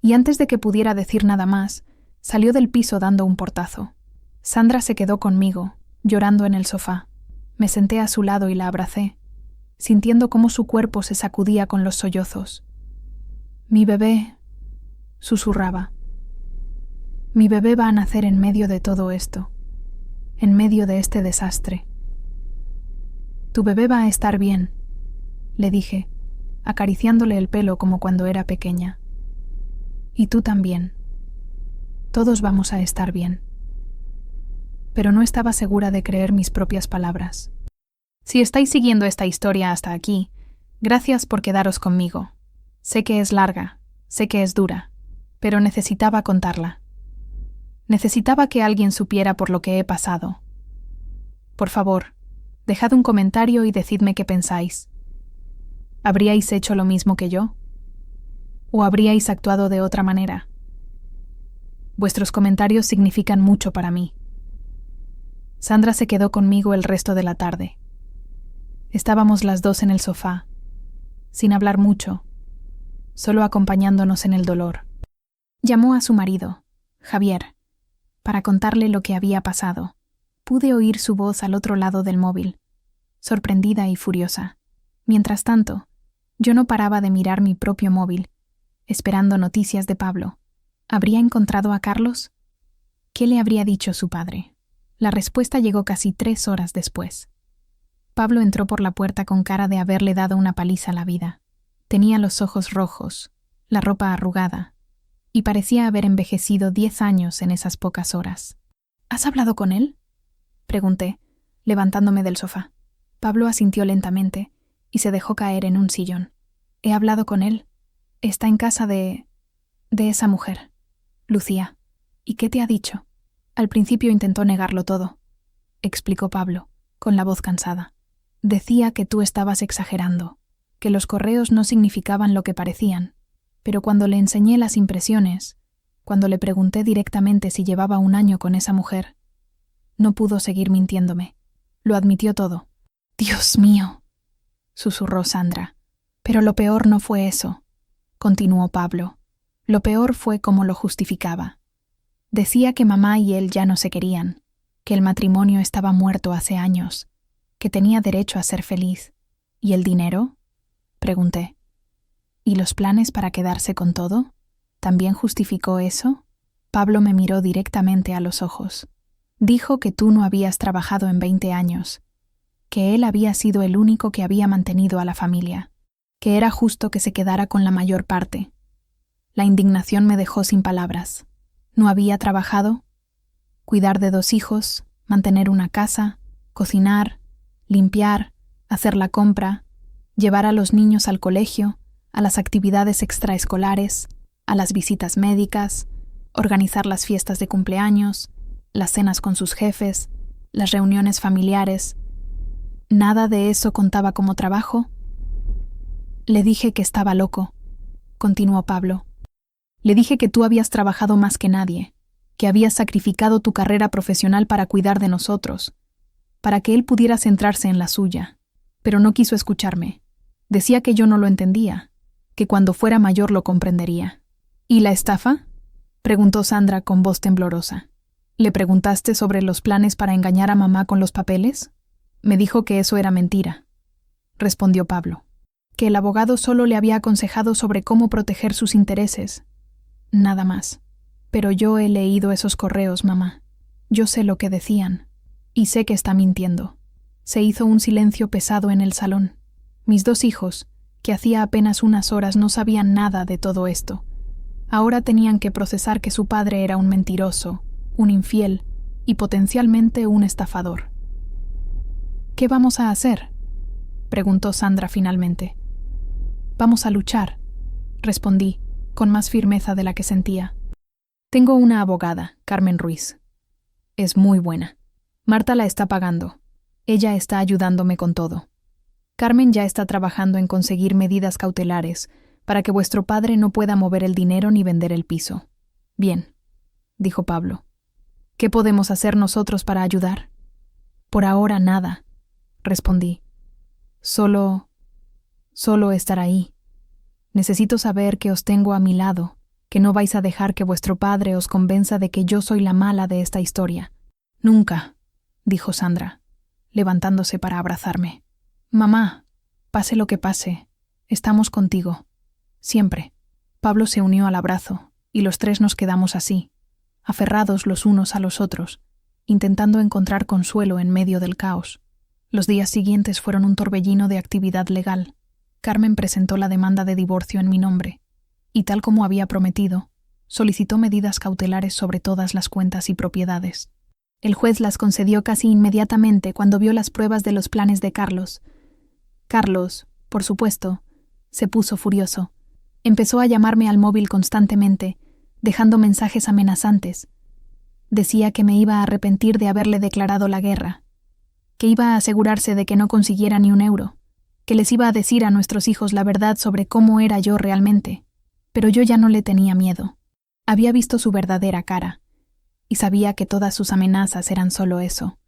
Y antes de que pudiera decir nada más, salió del piso dando un portazo. Sandra se quedó conmigo, llorando en el sofá. Me senté a su lado y la abracé, sintiendo cómo su cuerpo se sacudía con los sollozos. Mi bebé, susurraba. Mi bebé va a nacer en medio de todo esto, en medio de este desastre. Tu bebé va a estar bien, le dije, acariciándole el pelo como cuando era pequeña. Y tú también. Todos vamos a estar bien. Pero no estaba segura de creer mis propias palabras. Si estáis siguiendo esta historia hasta aquí, gracias por quedaros conmigo. Sé que es larga, sé que es dura, pero necesitaba contarla. Necesitaba que alguien supiera por lo que he pasado. Por favor, dejad un comentario y decidme qué pensáis. ¿Habríais hecho lo mismo que yo? ¿O habríais actuado de otra manera? Vuestros comentarios significan mucho para mí. Sandra se quedó conmigo el resto de la tarde. Estábamos las dos en el sofá, sin hablar mucho, solo acompañándonos en el dolor. Llamó a su marido, Javier, para contarle lo que había pasado. Pude oír su voz al otro lado del móvil, sorprendida y furiosa. Mientras tanto, yo no paraba de mirar mi propio móvil, esperando noticias de Pablo. ¿Habría encontrado a Carlos? ¿Qué le habría dicho su padre? La respuesta llegó casi 3 horas después. Pablo entró por la puerta con cara de haberle dado una paliza a la vida. Tenía los ojos rojos, la ropa arrugada, y parecía haber envejecido 10 años en esas pocas horas. ¿Has hablado con él?, pregunté, levantándome del sofá. Pablo asintió lentamente y se dejó caer en un sillón. He hablado con él. Está en casa de esa mujer, Lucía. ¿Y qué te ha dicho? Al principio intentó negarlo todo, explicó Pablo, con la voz cansada. Decía que tú estabas exagerando, que los correos no significaban lo que parecían, pero cuando le enseñé las impresiones, cuando le pregunté directamente si llevaba 1 año con esa mujer, no pudo seguir mintiéndome. Lo admitió todo. «Dios mío», susurró Sandra. «Pero lo peor no fue eso», continuó Pablo. «Lo peor fue cómo lo justificaba. Decía que mamá y él ya no se querían, que el matrimonio estaba muerto hace años, que tenía derecho a ser feliz. ¿Y el dinero?», pregunté. «¿Y los planes para quedarse con todo? ¿También justificó eso?». Pablo me miró directamente a los ojos. Dijo que tú no habías trabajado en 20 años, que él había sido el único que había mantenido a la familia, que era justo que se quedara con la mayor parte. La indignación me dejó sin palabras. ¿No había trabajado? Cuidar de 2 hijos, mantener una casa, cocinar, limpiar, hacer la compra, llevar a los niños al colegio, a las actividades extraescolares, a las visitas médicas, organizar las fiestas de cumpleaños, las cenas con sus jefes, las reuniones familiares. ¿Nada de eso contaba como trabajo? Le dije que estaba loco, continuó Pablo. Le dije que tú habías trabajado más que nadie, que habías sacrificado tu carrera profesional para cuidar de nosotros, para que él pudiera centrarse en la suya, pero no quiso escucharme. Decía que yo no lo entendía, que cuando fuera mayor lo comprendería. ¿Y la estafa?, preguntó Sandra con voz temblorosa. ¿Le preguntaste sobre los planes para engañar a mamá con los papeles? Me dijo que eso era mentira, respondió Pablo, que el abogado solo le había aconsejado sobre cómo proteger sus intereses. Nada más. Pero yo he leído esos correos, mamá. Yo sé lo que decían. Y sé que está mintiendo. Se hizo un silencio pesado en el salón. Mis 2 hijos, que hacía apenas unas horas no sabían nada de todo esto, ahora tenían que procesar que su padre era un mentiroso, un infiel y potencialmente un estafador. ¿Qué vamos a hacer?, preguntó Sandra finalmente. Vamos a luchar, respondí, con más firmeza de la que sentía. Tengo una abogada, Carmen Ruiz. Es muy buena. Marta la está pagando. Ella está ayudándome con todo. Carmen ya está trabajando en conseguir medidas cautelares para que vuestro padre no pueda mover el dinero ni vender el piso. Bien, dijo Pablo. ¿Qué podemos hacer nosotros para ayudar? Por ahora nada, respondí. Solo estar ahí. Necesito saber que os tengo a mi lado, que no vais a dejar que vuestro padre os convenza de que yo soy la mala de esta historia. Nunca, dijo Sandra, levantándose para abrazarme. Mamá, pase lo que pase, estamos contigo. Siempre. Pablo se unió al abrazo, y los 3 nos quedamos así, aferrados los unos a los otros, intentando encontrar consuelo en medio del caos. Los días siguientes fueron un torbellino de actividad legal. Carmen presentó la demanda de divorcio en mi nombre, y tal como había prometido, solicitó medidas cautelares sobre todas las cuentas y propiedades. El juez las concedió casi inmediatamente cuando vio las pruebas de los planes de Carlos. Carlos, por supuesto, se puso furioso. Empezó a llamarme al móvil constantemente, dejando mensajes amenazantes. Decía que me iba a arrepentir de haberle declarado la guerra, que iba a asegurarse de que no consiguiera ni un euro, que les iba a decir a nuestros hijos la verdad sobre cómo era yo realmente. Pero yo ya no le tenía miedo. Había visto su verdadera cara, y sabía que todas sus amenazas eran solo eso.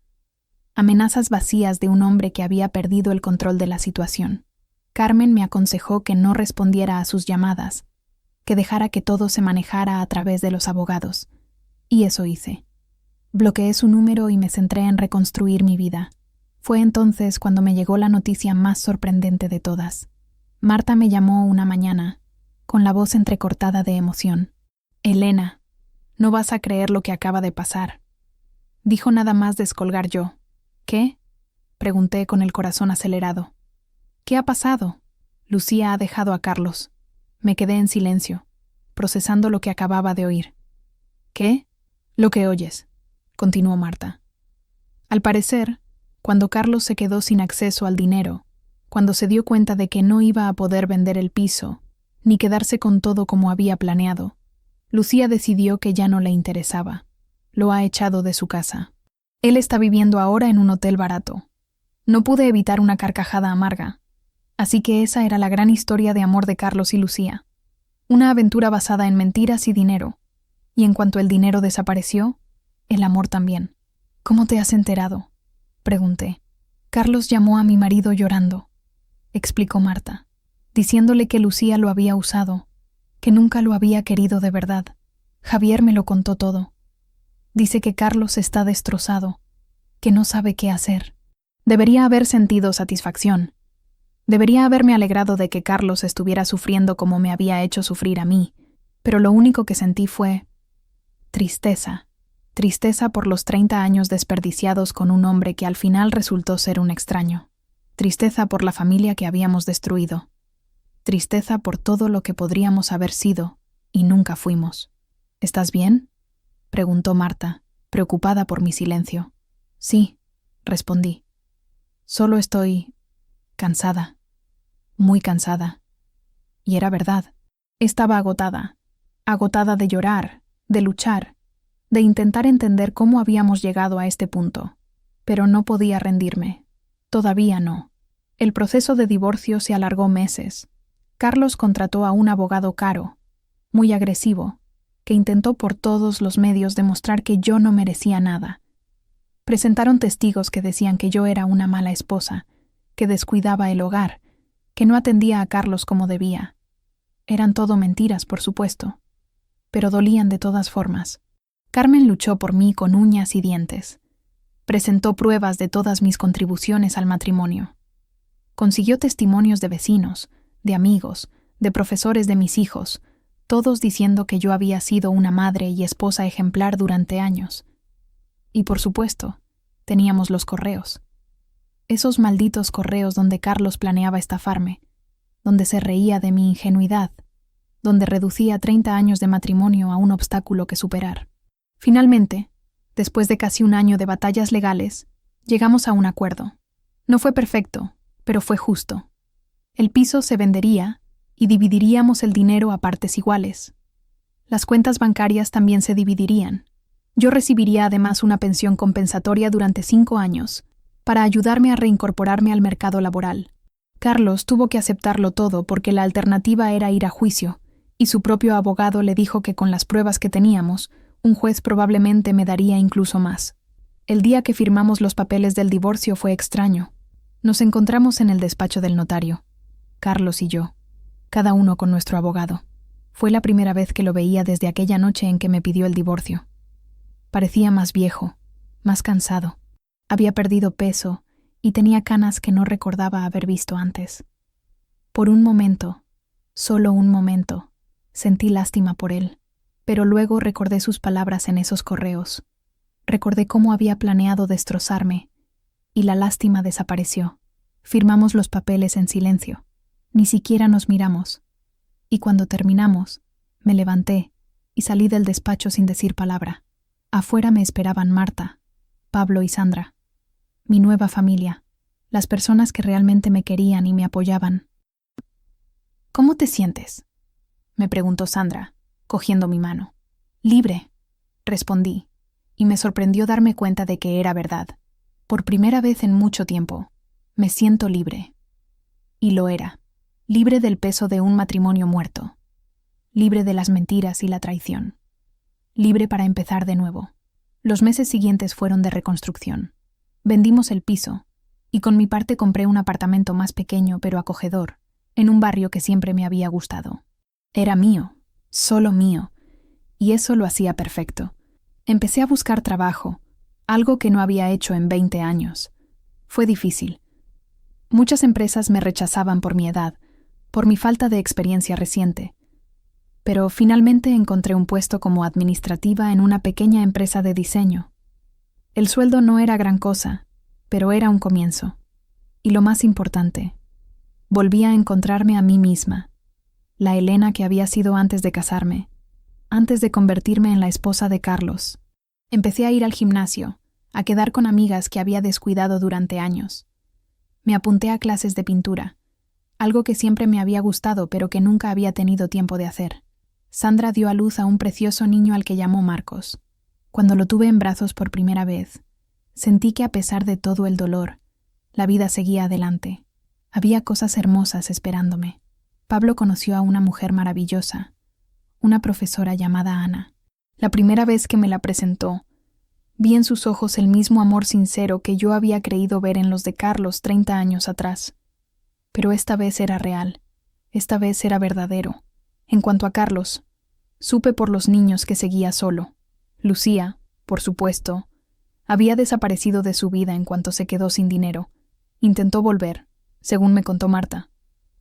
Amenazas vacías de un hombre que había perdido el control de la situación. Carmen me aconsejó que no respondiera a sus llamadas, que dejara que todo se manejara a través de los abogados. Y eso hice. Bloqueé su número y me centré en reconstruir mi vida. Fue entonces cuando me llegó la noticia más sorprendente de todas. Marta me llamó una mañana, con la voz entrecortada de emoción. «Elena, no vas a creer lo que acaba de pasar», dijo nada más descolgar yo. «¿Qué?», pregunté con el corazón acelerado. «¿Qué ha pasado?». «Lucía ha dejado a Carlos». Me quedé en silencio, procesando lo que acababa de oír. «¿Qué?». «Lo que oyes», continuó Marta. Al parecer, cuando Carlos se quedó sin acceso al dinero, cuando se dio cuenta de que no iba a poder vender el piso, ni quedarse con todo como había planeado, Lucía decidió que ya no le interesaba. Lo ha echado de su casa. Él está viviendo ahora en un hotel barato. No pude evitar una carcajada amarga. Así que esa era la gran historia de amor de Carlos y Lucía. Una aventura basada en mentiras y dinero. Y en cuanto el dinero desapareció, el amor también. «¿Cómo te has enterado?», pregunté. «Carlos llamó a mi marido llorando», explicó Marta, diciéndole que Lucía lo había usado, que nunca lo había querido de verdad. Javier me lo contó todo. Dice que Carlos está destrozado, que no sabe qué hacer. Debería haber sentido satisfacción. Debería haberme alegrado de que Carlos estuviera sufriendo como me había hecho sufrir a mí, pero lo único que sentí fue tristeza, Tristeza por los 30 años desperdiciados con un hombre que al final resultó ser un extraño. Tristeza por la familia que habíamos destruido. Tristeza por todo lo que podríamos haber sido y nunca fuimos. ¿Estás bien?, preguntó Marta, preocupada por mi silencio. Sí, respondí. Solo estoy cansada, muy cansada. Y era verdad. Estaba agotada de llorar, de luchar, de intentar entender cómo habíamos llegado a este punto. Pero no podía rendirme. Todavía no. El proceso de divorcio se alargó meses. Carlos contrató a un abogado caro, muy agresivo, que intentó por todos los medios demostrar que yo no merecía nada. Presentaron testigos que decían que yo era una mala esposa, que descuidaba el hogar, que no atendía a Carlos como debía. Eran todo mentiras, por supuesto, pero dolían de todas formas. Carmen luchó por mí con uñas y dientes. Presentó pruebas de todas mis contribuciones al matrimonio. Consiguió testimonios de vecinos, de amigos, de profesores de mis hijos, todos diciendo que yo había sido una madre y esposa ejemplar durante años. Y por supuesto, teníamos los correos. Esos malditos correos donde Carlos planeaba estafarme, donde se reía de mi ingenuidad, donde reducía 30 años de matrimonio a un obstáculo que superar. Finalmente, después de casi un año de batallas legales, llegamos a un acuerdo. No fue perfecto, pero fue justo. El piso se vendería y dividiríamos el dinero a partes iguales. Las cuentas bancarias también se dividirían. Yo recibiría además una pensión compensatoria durante 5 años, para ayudarme a reincorporarme al mercado laboral. Carlos tuvo que aceptarlo todo porque la alternativa era ir a juicio, y su propio abogado le dijo que con las pruebas que teníamos, un juez probablemente me daría incluso más. El día que firmamos los papeles del divorcio fue extraño. Nos encontramos en el despacho del notario, Carlos y yo, cada uno con nuestro abogado. Fue la primera vez que lo veía desde aquella noche en que me pidió el divorcio. Parecía más viejo, más cansado. Había perdido peso y tenía canas que no recordaba haber visto antes. Por un momento, solo un momento, sentí lástima por él, pero luego recordé sus palabras en esos correos. Recordé cómo había planeado destrozarme, y la lástima desapareció. Firmamos los papeles en silencio. Ni siquiera nos miramos. Y cuando terminamos, me levanté y salí del despacho sin decir palabra. Afuera me esperaban Marta, Pablo y Sandra. Mi nueva familia, las personas que realmente me querían y me apoyaban. ¿Cómo te sientes?, me preguntó Sandra, cogiendo mi mano. Libre, respondí, y me sorprendió darme cuenta de que era verdad. Por primera vez en mucho tiempo, me siento libre. Y lo era, libre del peso de un matrimonio muerto, libre de las mentiras y la traición, libre para empezar de nuevo. Los meses siguientes fueron de reconstrucción. Vendimos el piso, y con mi parte compré un apartamento más pequeño pero acogedor, en un barrio que siempre me había gustado. Era mío, solo mío, y eso lo hacía perfecto. Empecé a buscar trabajo, algo que no había hecho en 20 años. Fue difícil. Muchas empresas me rechazaban por mi edad, por mi falta de experiencia reciente. Pero finalmente encontré un puesto como administrativa en una pequeña empresa de diseño. El sueldo no era gran cosa, pero era un comienzo. Y lo más importante, volví a encontrarme a mí misma, la Elena que había sido antes de casarme, antes de convertirme en la esposa de Carlos. Empecé a ir al gimnasio, a quedar con amigas que había descuidado durante años. Me apunté a clases de pintura, algo que siempre me había gustado pero que nunca había tenido tiempo de hacer. Sandra dio a luz a un precioso niño al que llamó Marcos. Cuando lo tuve en brazos por primera vez, sentí que a pesar de todo el dolor, la vida seguía adelante. Había cosas hermosas esperándome. Pablo conoció a una mujer maravillosa, una profesora llamada Ana. La primera vez que me la presentó, vi en sus ojos el mismo amor sincero que yo había creído ver en los de Carlos 30 años atrás. Pero esta vez era real, esta vez era verdadero. En cuanto a Carlos, supe por los niños que seguía solo. Lucía, por supuesto, había desaparecido de su vida en cuanto se quedó sin dinero. Intentó volver, según me contó Marta,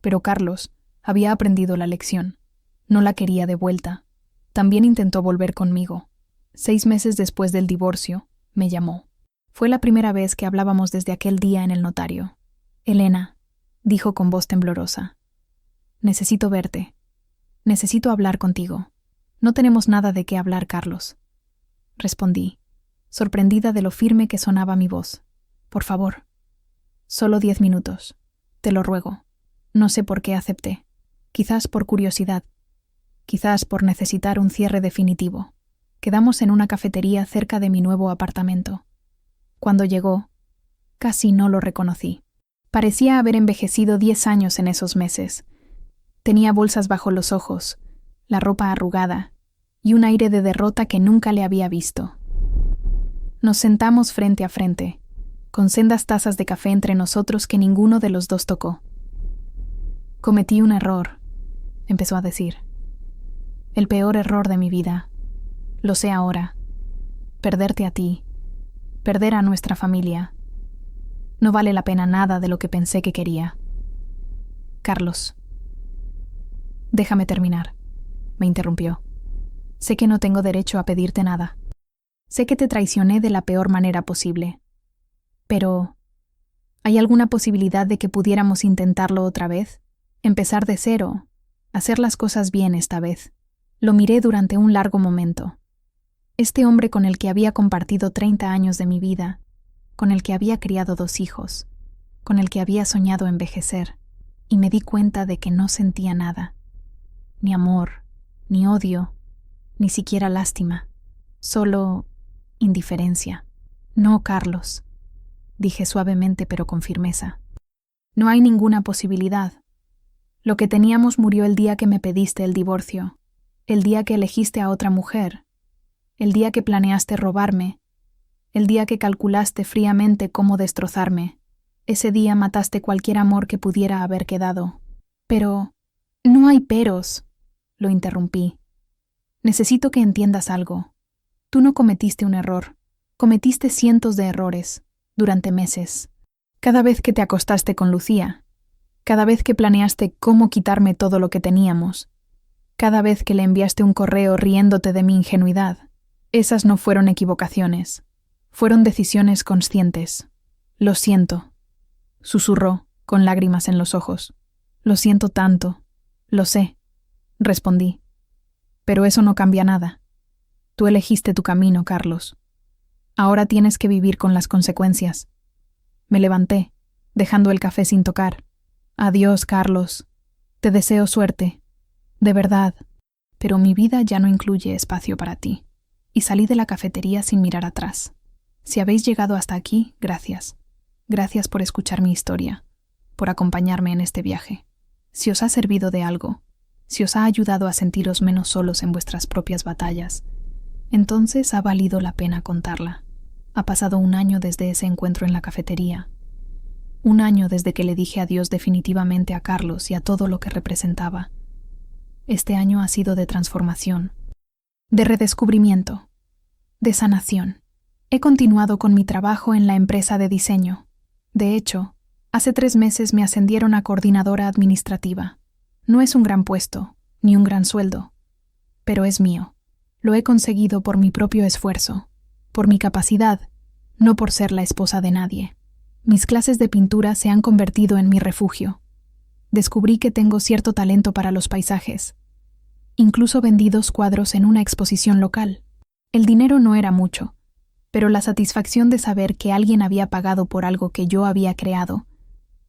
pero Carlos había aprendido la lección. No la quería de vuelta. También intentó volver conmigo. 6 meses después del divorcio, me llamó. Fue la primera vez que hablábamos desde aquel día en el notario. Elena, dijo con voz temblorosa, necesito verte. Necesito hablar contigo. No tenemos nada de qué hablar, Carlos. Respondí, sorprendida de lo firme que sonaba mi voz. Por favor. Solo 10 minutos. Te lo ruego. No sé por qué acepté. Quizás por curiosidad. Quizás por necesitar un cierre definitivo. Quedamos en una cafetería cerca de mi nuevo apartamento. Cuando llegó, casi no lo reconocí. Parecía haber envejecido 10 años en esos meses. Tenía bolsas bajo los ojos, la ropa arrugada y un aire de derrota que nunca le había visto. Nos sentamos frente a frente, con sendas tazas de café entre nosotros que ninguno de los dos tocó. Cometí un error, empezó a decir. El peor error de mi vida. Lo sé ahora. Perderte a ti. Perder a nuestra familia. No vale la pena nada de lo que pensé que quería. Carlos. Déjame terminar, me interrumpió. Sé que no tengo derecho a pedirte nada. Sé que te traicioné de la peor manera posible. Pero, ¿hay alguna posibilidad de que pudiéramos intentarlo otra vez? Empezar de cero, hacer las cosas bien esta vez. Lo miré durante un largo momento. Este hombre con el que había compartido 30 años de mi vida, con el que había criado 2 hijos, con el que había soñado envejecer, y me di cuenta de que no sentía nada. Ni amor, ni odio, ni siquiera lástima. Solo indiferencia. No, Carlos, dije suavemente pero con firmeza. No hay ninguna posibilidad. Lo que teníamos murió el día que me pediste el divorcio, el día que elegiste a otra mujer, el día que planeaste robarme, el día que calculaste fríamente cómo destrozarme. Ese día mataste cualquier amor que pudiera haber quedado. Pero no hay peros, lo interrumpí. Necesito que entiendas algo. Tú no cometiste un error. Cometiste cientos de errores, durante meses. Cada vez que te acostaste con Lucía, cada vez que planeaste cómo quitarme todo lo que teníamos, cada vez que le enviaste un correo riéndote de mi ingenuidad. Esas no fueron equivocaciones. Fueron decisiones conscientes. Lo siento, susurró, con lágrimas en los ojos. Lo siento tanto. Lo sé, respondí. Pero eso no cambia nada. Tú elegiste tu camino, Carlos. Ahora tienes que vivir con las consecuencias. Me levanté, dejando el café sin tocar. Adiós, Carlos. Te deseo suerte. De verdad. Pero mi vida ya no incluye espacio para ti. Y salí de la cafetería sin mirar atrás. Si habéis llegado hasta aquí, gracias. Gracias por escuchar mi historia, por acompañarme en este viaje. Si os ha servido de algo, si os ha ayudado a sentiros menos solos en vuestras propias batallas, entonces ha valido la pena contarla. Ha pasado 1 año desde ese encuentro en la cafetería. 1 año desde que le dije adiós definitivamente a Carlos y a todo lo que representaba. Este año ha sido de transformación, de redescubrimiento, de sanación. He continuado con mi trabajo en la empresa de diseño. De hecho, hace 3 meses me ascendieron a coordinadora administrativa. No es un gran puesto, ni un gran sueldo, pero es mío. Lo he conseguido por mi propio esfuerzo, por mi capacidad, no por ser la esposa de nadie. Mis clases de pintura se han convertido en mi refugio. Descubrí que tengo cierto talento para los paisajes. Incluso vendí 2 cuadros en una exposición local. El dinero no era mucho, pero la satisfacción de saber que alguien había pagado por algo que yo había creado,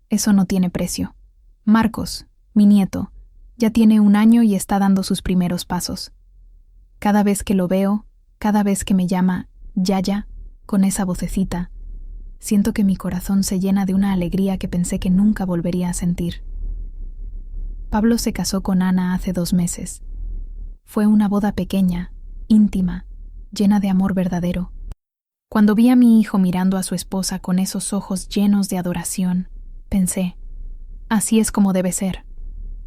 eso no tiene precio. Marcos, mi nieto, ya tiene 1 año y está dando sus primeros pasos. Cada vez que lo veo, cada vez que me llama Yaya, con esa vocecita, siento que mi corazón se llena de una alegría que pensé que nunca volvería a sentir. Pablo se casó con Ana hace 2 meses. Fue una boda pequeña, íntima, llena de amor verdadero. Cuando vi a mi hijo mirando a su esposa con esos ojos llenos de adoración, pensé, así es como debe ser.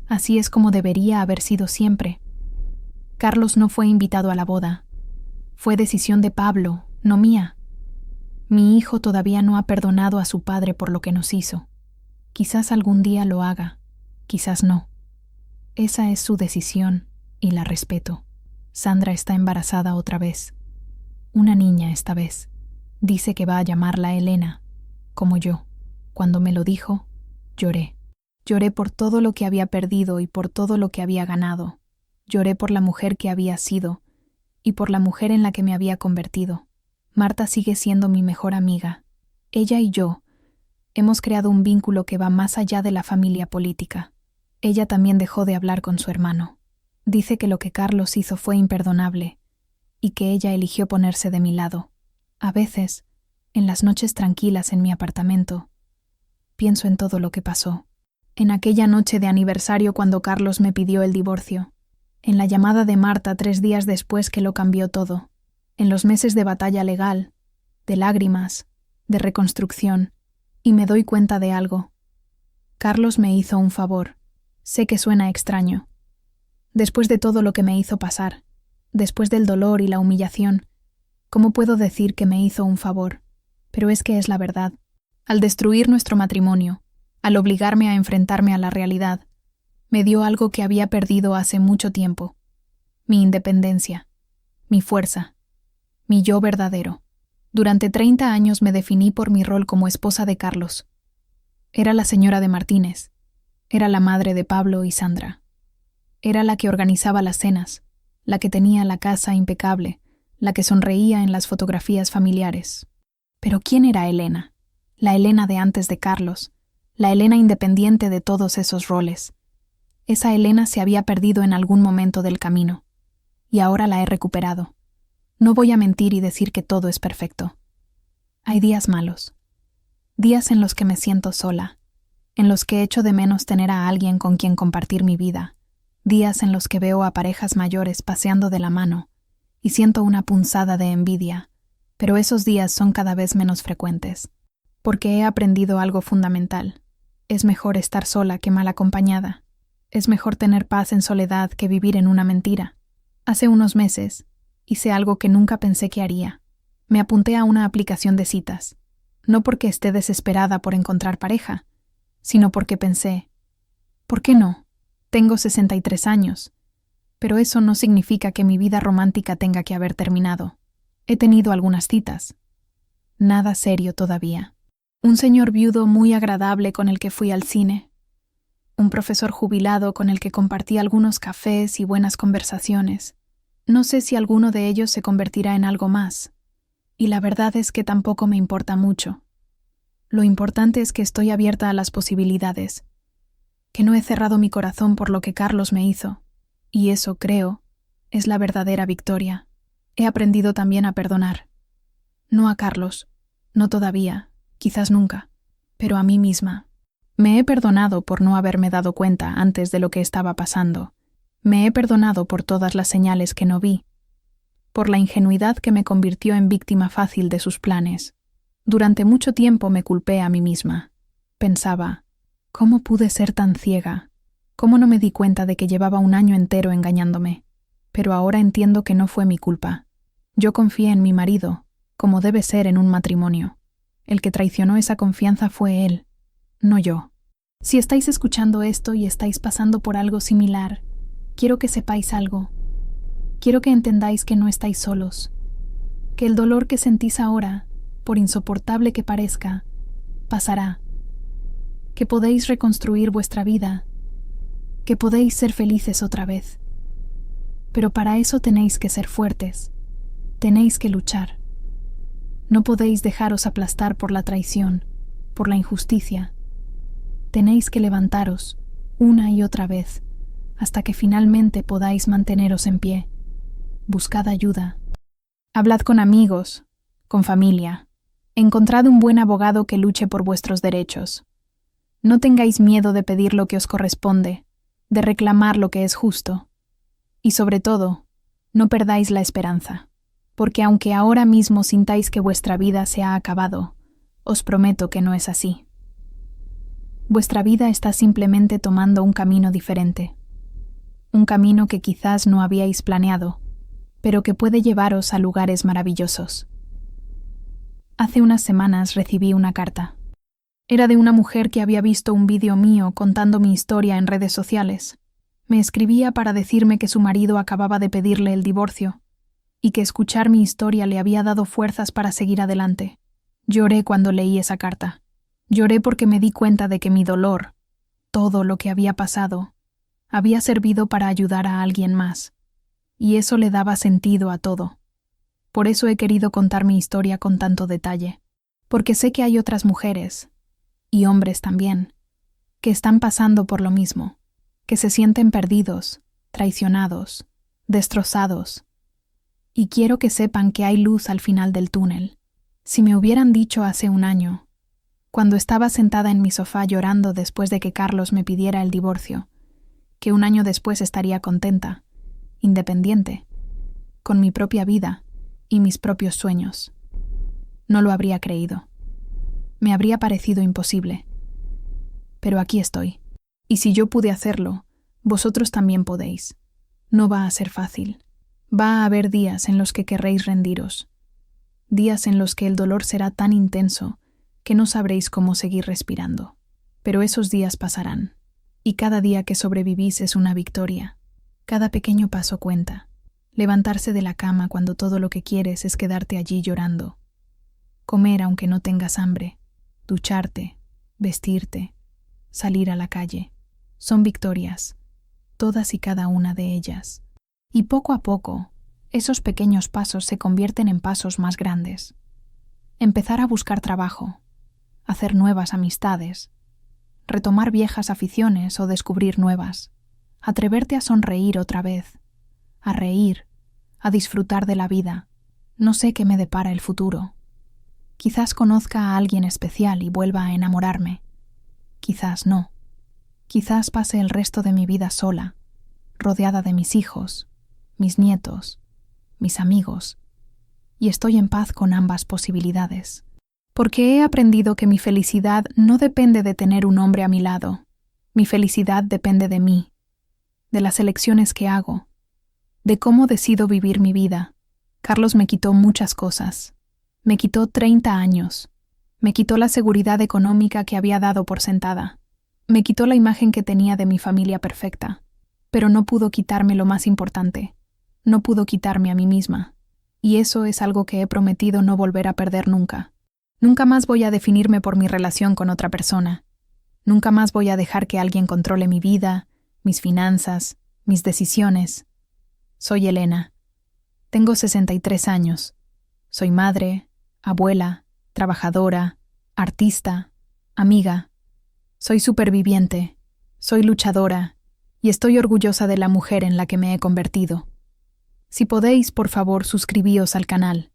Así es como debería haber sido siempre. Carlos no fue invitado a la boda. Fue decisión de Pablo, no mía. Mi hijo todavía no ha perdonado a su padre por lo que nos hizo. Quizás algún día lo haga, quizás no. Esa es su decisión y la respeto. Sandra está embarazada otra vez. Una niña esta vez. Dice que va a llamarla Elena, como yo. Cuando me lo dijo, lloré. Lloré por todo lo que había perdido y por todo lo que había ganado. Lloré por la mujer que había sido y por la mujer en la que me había convertido. Marta sigue siendo mi mejor amiga. Ella y yo hemos creado un vínculo que va más allá de la familia política. Ella también dejó de hablar con su hermano. Dice que lo que Carlos hizo fue imperdonable y que ella eligió ponerse de mi lado. A veces, en las noches tranquilas en mi apartamento, pienso en todo lo que pasó. En aquella noche de aniversario cuando Carlos me pidió el divorcio. En la llamada de Marta 3 días después que lo cambió todo. En los meses de batalla legal, de lágrimas, de reconstrucción. Y me doy cuenta de algo. Carlos me hizo un favor. Sé que suena extraño. Después de todo lo que me hizo pasar, después del dolor y la humillación, ¿cómo puedo decir que me hizo un favor? Pero es que es la verdad. Al destruir nuestro matrimonio, al obligarme a enfrentarme a la realidad, me dio algo que había perdido hace mucho tiempo. Mi independencia, mi fuerza, mi yo verdadero. Durante 30 años me definí por mi rol como esposa de Carlos. Era la señora de Martínez. Era la madre de Pablo y Sandra. Era la que organizaba las cenas, la que tenía la casa impecable, la que sonreía en las fotografías familiares. Pero ¿quién era Elena? La Elena de antes de Carlos, la Elena independiente de todos esos roles. Esa Elena se había perdido en algún momento del camino, y ahora la he recuperado. No voy a mentir y decir que todo es perfecto. Hay días malos, días en los que me siento sola, en los que echo de menos tener a alguien con quien compartir mi vida, días en los que veo a parejas mayores paseando de la mano y siento una punzada de envidia, pero esos días son cada vez menos frecuentes, porque he aprendido algo fundamental. Es mejor estar sola que mal acompañada. Es mejor tener paz en soledad que vivir en una mentira. Hace unos meses hice algo que nunca pensé que haría. Me apunté a una aplicación de citas, no porque esté desesperada por encontrar pareja, sino porque pensé, ¿por qué no? Tengo 63 años, pero eso no significa que mi vida romántica tenga que haber terminado. He tenido algunas citas. Nada serio todavía. Un señor viudo muy agradable con el que fui al cine. Un profesor jubilado con el que compartí algunos cafés y buenas conversaciones. No sé si alguno de ellos se convertirá en algo más, y la verdad es que tampoco me importa mucho. Lo importante es que estoy abierta a las posibilidades, que no he cerrado mi corazón por lo que Carlos me hizo, y eso, creo, es la verdadera victoria. He aprendido también a perdonar. No a Carlos, no todavía, quizás nunca, pero a mí misma. Me he perdonado por no haberme dado cuenta antes de lo que estaba pasando. Me he perdonado por todas las señales que no vi, por la ingenuidad que me convirtió en víctima fácil de sus planes. Durante mucho tiempo me culpé a mí misma. Pensaba, ¿cómo pude ser tan ciega? ¿Cómo no me di cuenta de que llevaba un año entero engañándome? Pero ahora entiendo que no fue mi culpa. Yo confié en mi marido, como debe ser en un matrimonio. El que traicionó esa confianza fue él, no yo. Si estáis escuchando esto y estáis pasando por algo similar, quiero que sepáis algo. Quiero que entendáis que no estáis solos, que el dolor que sentís ahora, por insoportable que parezca, pasará, que podéis reconstruir vuestra vida, que podéis ser felices otra vez. Pero para eso tenéis que ser fuertes, tenéis que luchar. No podéis dejaros aplastar por la traición, por la injusticia. Tenéis que levantaros, una y otra vez, hasta que finalmente podáis manteneros en pie. Buscad ayuda. Hablad con amigos, con familia. Encontrad un buen abogado que luche por vuestros derechos. No tengáis miedo de pedir lo que os corresponde, de reclamar lo que es justo. Y sobre todo, no perdáis la esperanza, porque aunque ahora mismo sintáis que vuestra vida se ha acabado, os prometo que no es así. Vuestra vida está simplemente tomando un camino diferente. Un camino que quizás no habíais planeado, pero que puede llevaros a lugares maravillosos. Hace unas semanas recibí una carta. Era de una mujer que había visto un vídeo mío contando mi historia en redes sociales. Me escribía para decirme que su marido acababa de pedirle el divorcio. y que escuchar mi historia le había dado fuerzas para seguir adelante. Lloré cuando leí esa carta. Lloré porque me di cuenta de que mi dolor, todo lo que había pasado, había servido para ayudar a alguien más, y eso le daba sentido a todo. Por eso he querido contar mi historia con tanto detalle, porque sé que hay otras mujeres, y hombres también, que están pasando por lo mismo, que se sienten perdidos, traicionados, destrozados. Y quiero que sepan que hay luz al final del túnel. Si me hubieran dicho hace un año, cuando estaba sentada en mi sofá llorando después de que Carlos me pidiera el divorcio, que un año después estaría contenta, independiente, con mi propia vida y mis propios sueños, no lo habría creído. Me habría parecido imposible. Pero aquí estoy. Y si yo pude hacerlo, vosotros también podéis. No va a ser fácil. Va a haber días en los que querréis rendiros. Días en los que el dolor será tan intenso que no sabréis cómo seguir respirando. Pero esos días pasarán. Y cada día que sobrevivís es una victoria. Cada pequeño paso cuenta. Levantarse de la cama cuando todo lo que quieres es quedarte allí llorando. Comer aunque no tengas hambre. Ducharte, vestirte, salir a la calle. Son victorias, todas y cada una de ellas. Y poco a poco, esos pequeños pasos se convierten en pasos más grandes. Empezar a buscar trabajo, hacer nuevas amistades, retomar viejas aficiones o descubrir nuevas, atreverte a sonreír otra vez, a reír, a disfrutar de la vida. No sé qué me depara el futuro. Quizás conozca a alguien especial y vuelva a enamorarme. Quizás no. Quizás pase el resto de mi vida sola, rodeada de mis hijos, mis nietos, mis amigos, y estoy en paz con ambas posibilidades. Porque he aprendido que mi felicidad no depende de tener un hombre a mi lado. Mi felicidad depende de mí, de las elecciones que hago, de cómo decido vivir mi vida. Carlos me quitó muchas cosas. Me quitó 30 años. Me quitó la seguridad económica que había dado por sentada. Me quitó la imagen que tenía de mi familia perfecta. Pero no pudo quitarme lo más importante. No pudo quitarme a mí misma. Y eso es algo que he prometido no volver a perder nunca. Nunca más voy a definirme por mi relación con otra persona. Nunca más voy a dejar que alguien controle mi vida, mis finanzas, mis decisiones. Soy Elena. Tengo 63 años. Soy madre, abuela, trabajadora, artista, amiga. Soy superviviente, soy luchadora y estoy orgullosa de la mujer en la que me he convertido. Si podéis, por favor, suscribíos al canal.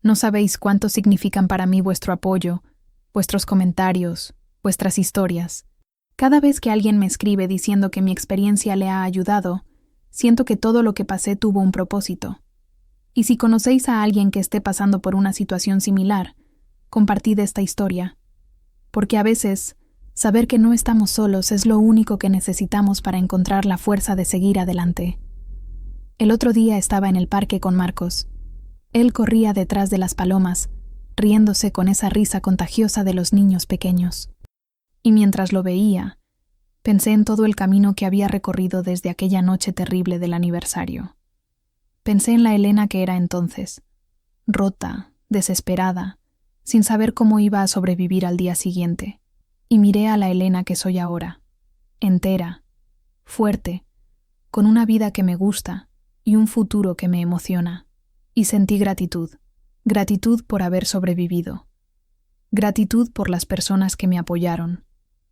No sabéis cuánto significan para mí vuestro apoyo, vuestros comentarios, vuestras historias. Cada vez que alguien me escribe diciendo que mi experiencia le ha ayudado, siento que todo lo que pasé tuvo un propósito. Y si conocéis a alguien que esté pasando por una situación similar, compartid esta historia. Porque a veces, saber que no estamos solos es lo único que necesitamos para encontrar la fuerza de seguir adelante. El otro día estaba en el parque con Marcos. Él corría detrás de las palomas, riéndose con esa risa contagiosa de los niños pequeños. Y mientras lo veía, pensé en todo el camino que había recorrido desde aquella noche terrible del aniversario. Pensé en la Elena que era entonces, rota, desesperada, sin saber cómo iba a sobrevivir al día siguiente. Y miré a la Elena que soy ahora, entera, fuerte, con una vida que me gusta y un futuro que me emociona. Y sentí gratitud, gratitud por haber sobrevivido, gratitud por las personas que me apoyaron,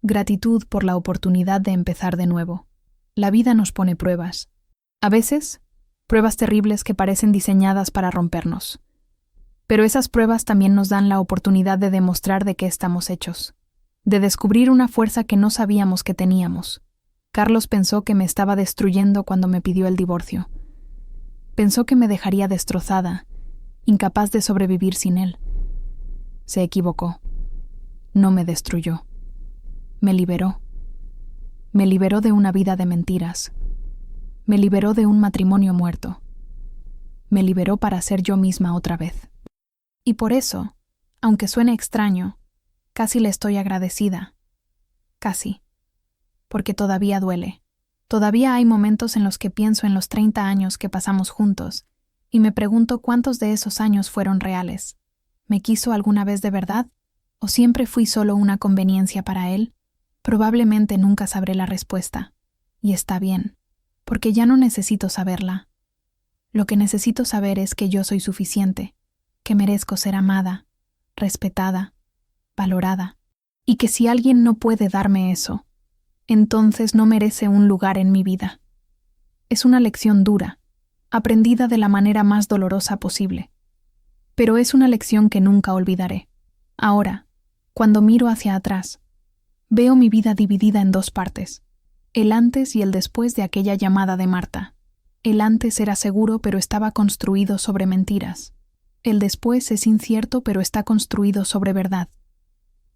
gratitud por la oportunidad de empezar de nuevo. La vida nos pone pruebas. A veces, pruebas terribles que parecen diseñadas para rompernos. Pero esas pruebas también nos dan la oportunidad de demostrar de qué estamos hechos, de descubrir una fuerza que no sabíamos que teníamos. Carlos pensó que me estaba destruyendo cuando me pidió el divorcio. Pensó que me dejaría destrozada, incapaz de sobrevivir sin él. Se equivocó. No me destruyó. Me liberó. Me liberó de una vida de mentiras. Me liberó de un matrimonio muerto. Me liberó para ser yo misma otra vez. Y por eso, aunque suene extraño, casi le estoy agradecida. Casi. Porque todavía duele. Todavía hay momentos en los que pienso en los 30 años que pasamos juntos Y me pregunto cuántos de esos años fueron reales. ¿Me quiso alguna vez de verdad? ¿O siempre fui solo una conveniencia para él? Probablemente nunca sabré la respuesta. Y está bien, porque ya no necesito saberla. Lo que necesito saber es que yo soy suficiente, que merezco ser amada, respetada, valorada, y que si alguien no puede darme eso, entonces no merece un lugar en mi vida. Es una lección dura, aprendida de la manera más dolorosa posible, pero es una lección que nunca olvidaré. Ahora, cuando miro hacia atrás, veo mi vida dividida en dos partes, el antes y el después de aquella llamada de Marta. El antes era seguro pero estaba construido sobre mentiras. El después es incierto pero está construido sobre verdad.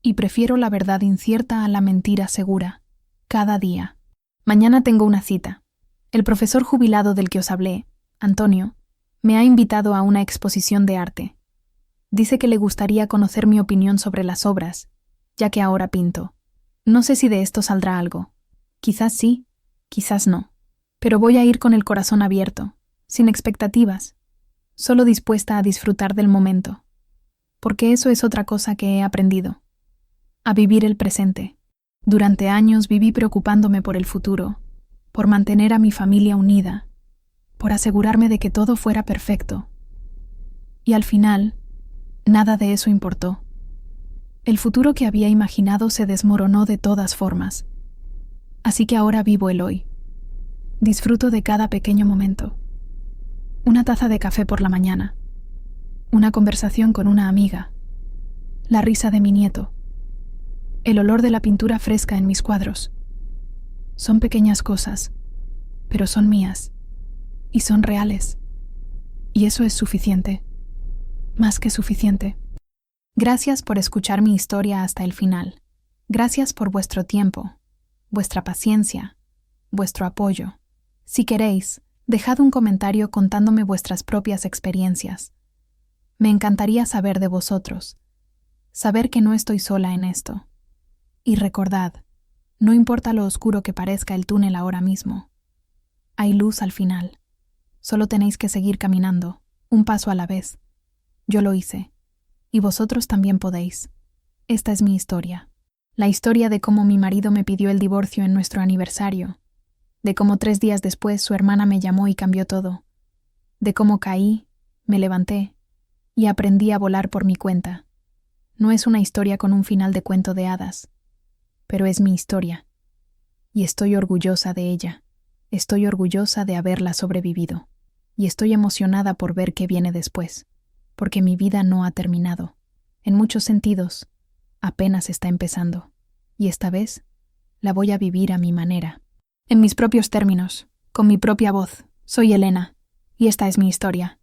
Y prefiero la verdad incierta a la mentira segura, cada día. Mañana tengo una cita. El profesor jubilado del que os hablé, Antonio, me ha invitado a una exposición de arte. Dice que le gustaría conocer mi opinión sobre las obras, ya que ahora pinto. No sé si de esto saldrá algo. Quizás sí, quizás no. Pero voy a ir con el corazón abierto, sin expectativas, solo dispuesta a disfrutar del momento. Porque eso es otra cosa que he aprendido. A vivir el presente. Durante años viví preocupándome por el futuro, por mantener a mi familia unida, por asegurarme de que todo fuera perfecto. Y al final, nada de eso importó. El futuro que había imaginado se desmoronó de todas formas. Así que ahora vivo el hoy. Disfruto de cada pequeño momento. Una taza de café por la mañana. Una conversación con una amiga. La risa de mi nieto. El olor de la pintura fresca en mis cuadros. Son pequeñas cosas, pero son mías. Y son reales. Y eso es suficiente. Más que suficiente. Gracias por escuchar mi historia hasta el final. Gracias por vuestro tiempo, vuestra paciencia, vuestro apoyo. Si queréis, dejad un comentario contándome vuestras propias experiencias. Me encantaría saber de vosotros, saber que no estoy sola en esto. Y recordad, no importa lo oscuro que parezca el túnel ahora mismo, hay luz al final. Solo tenéis que seguir caminando, un paso a la vez. Yo lo hice, y vosotros también podéis. Esta es mi historia. La historia de cómo mi marido me pidió el divorcio en nuestro aniversario, de cómo 3 días después su hermana me llamó y cambió todo, de cómo caí, me levanté y aprendí a volar por mi cuenta. No es una historia con un final de cuento de hadas, pero es mi historia, y estoy orgullosa de ella. Estoy orgullosa de haberla sobrevivido, y estoy emocionada por ver qué viene después, porque mi vida no ha terminado. En muchos sentidos, apenas está empezando, y esta vez la voy a vivir a mi manera. En mis propios términos, con mi propia voz. Soy Elena, y esta es mi historia.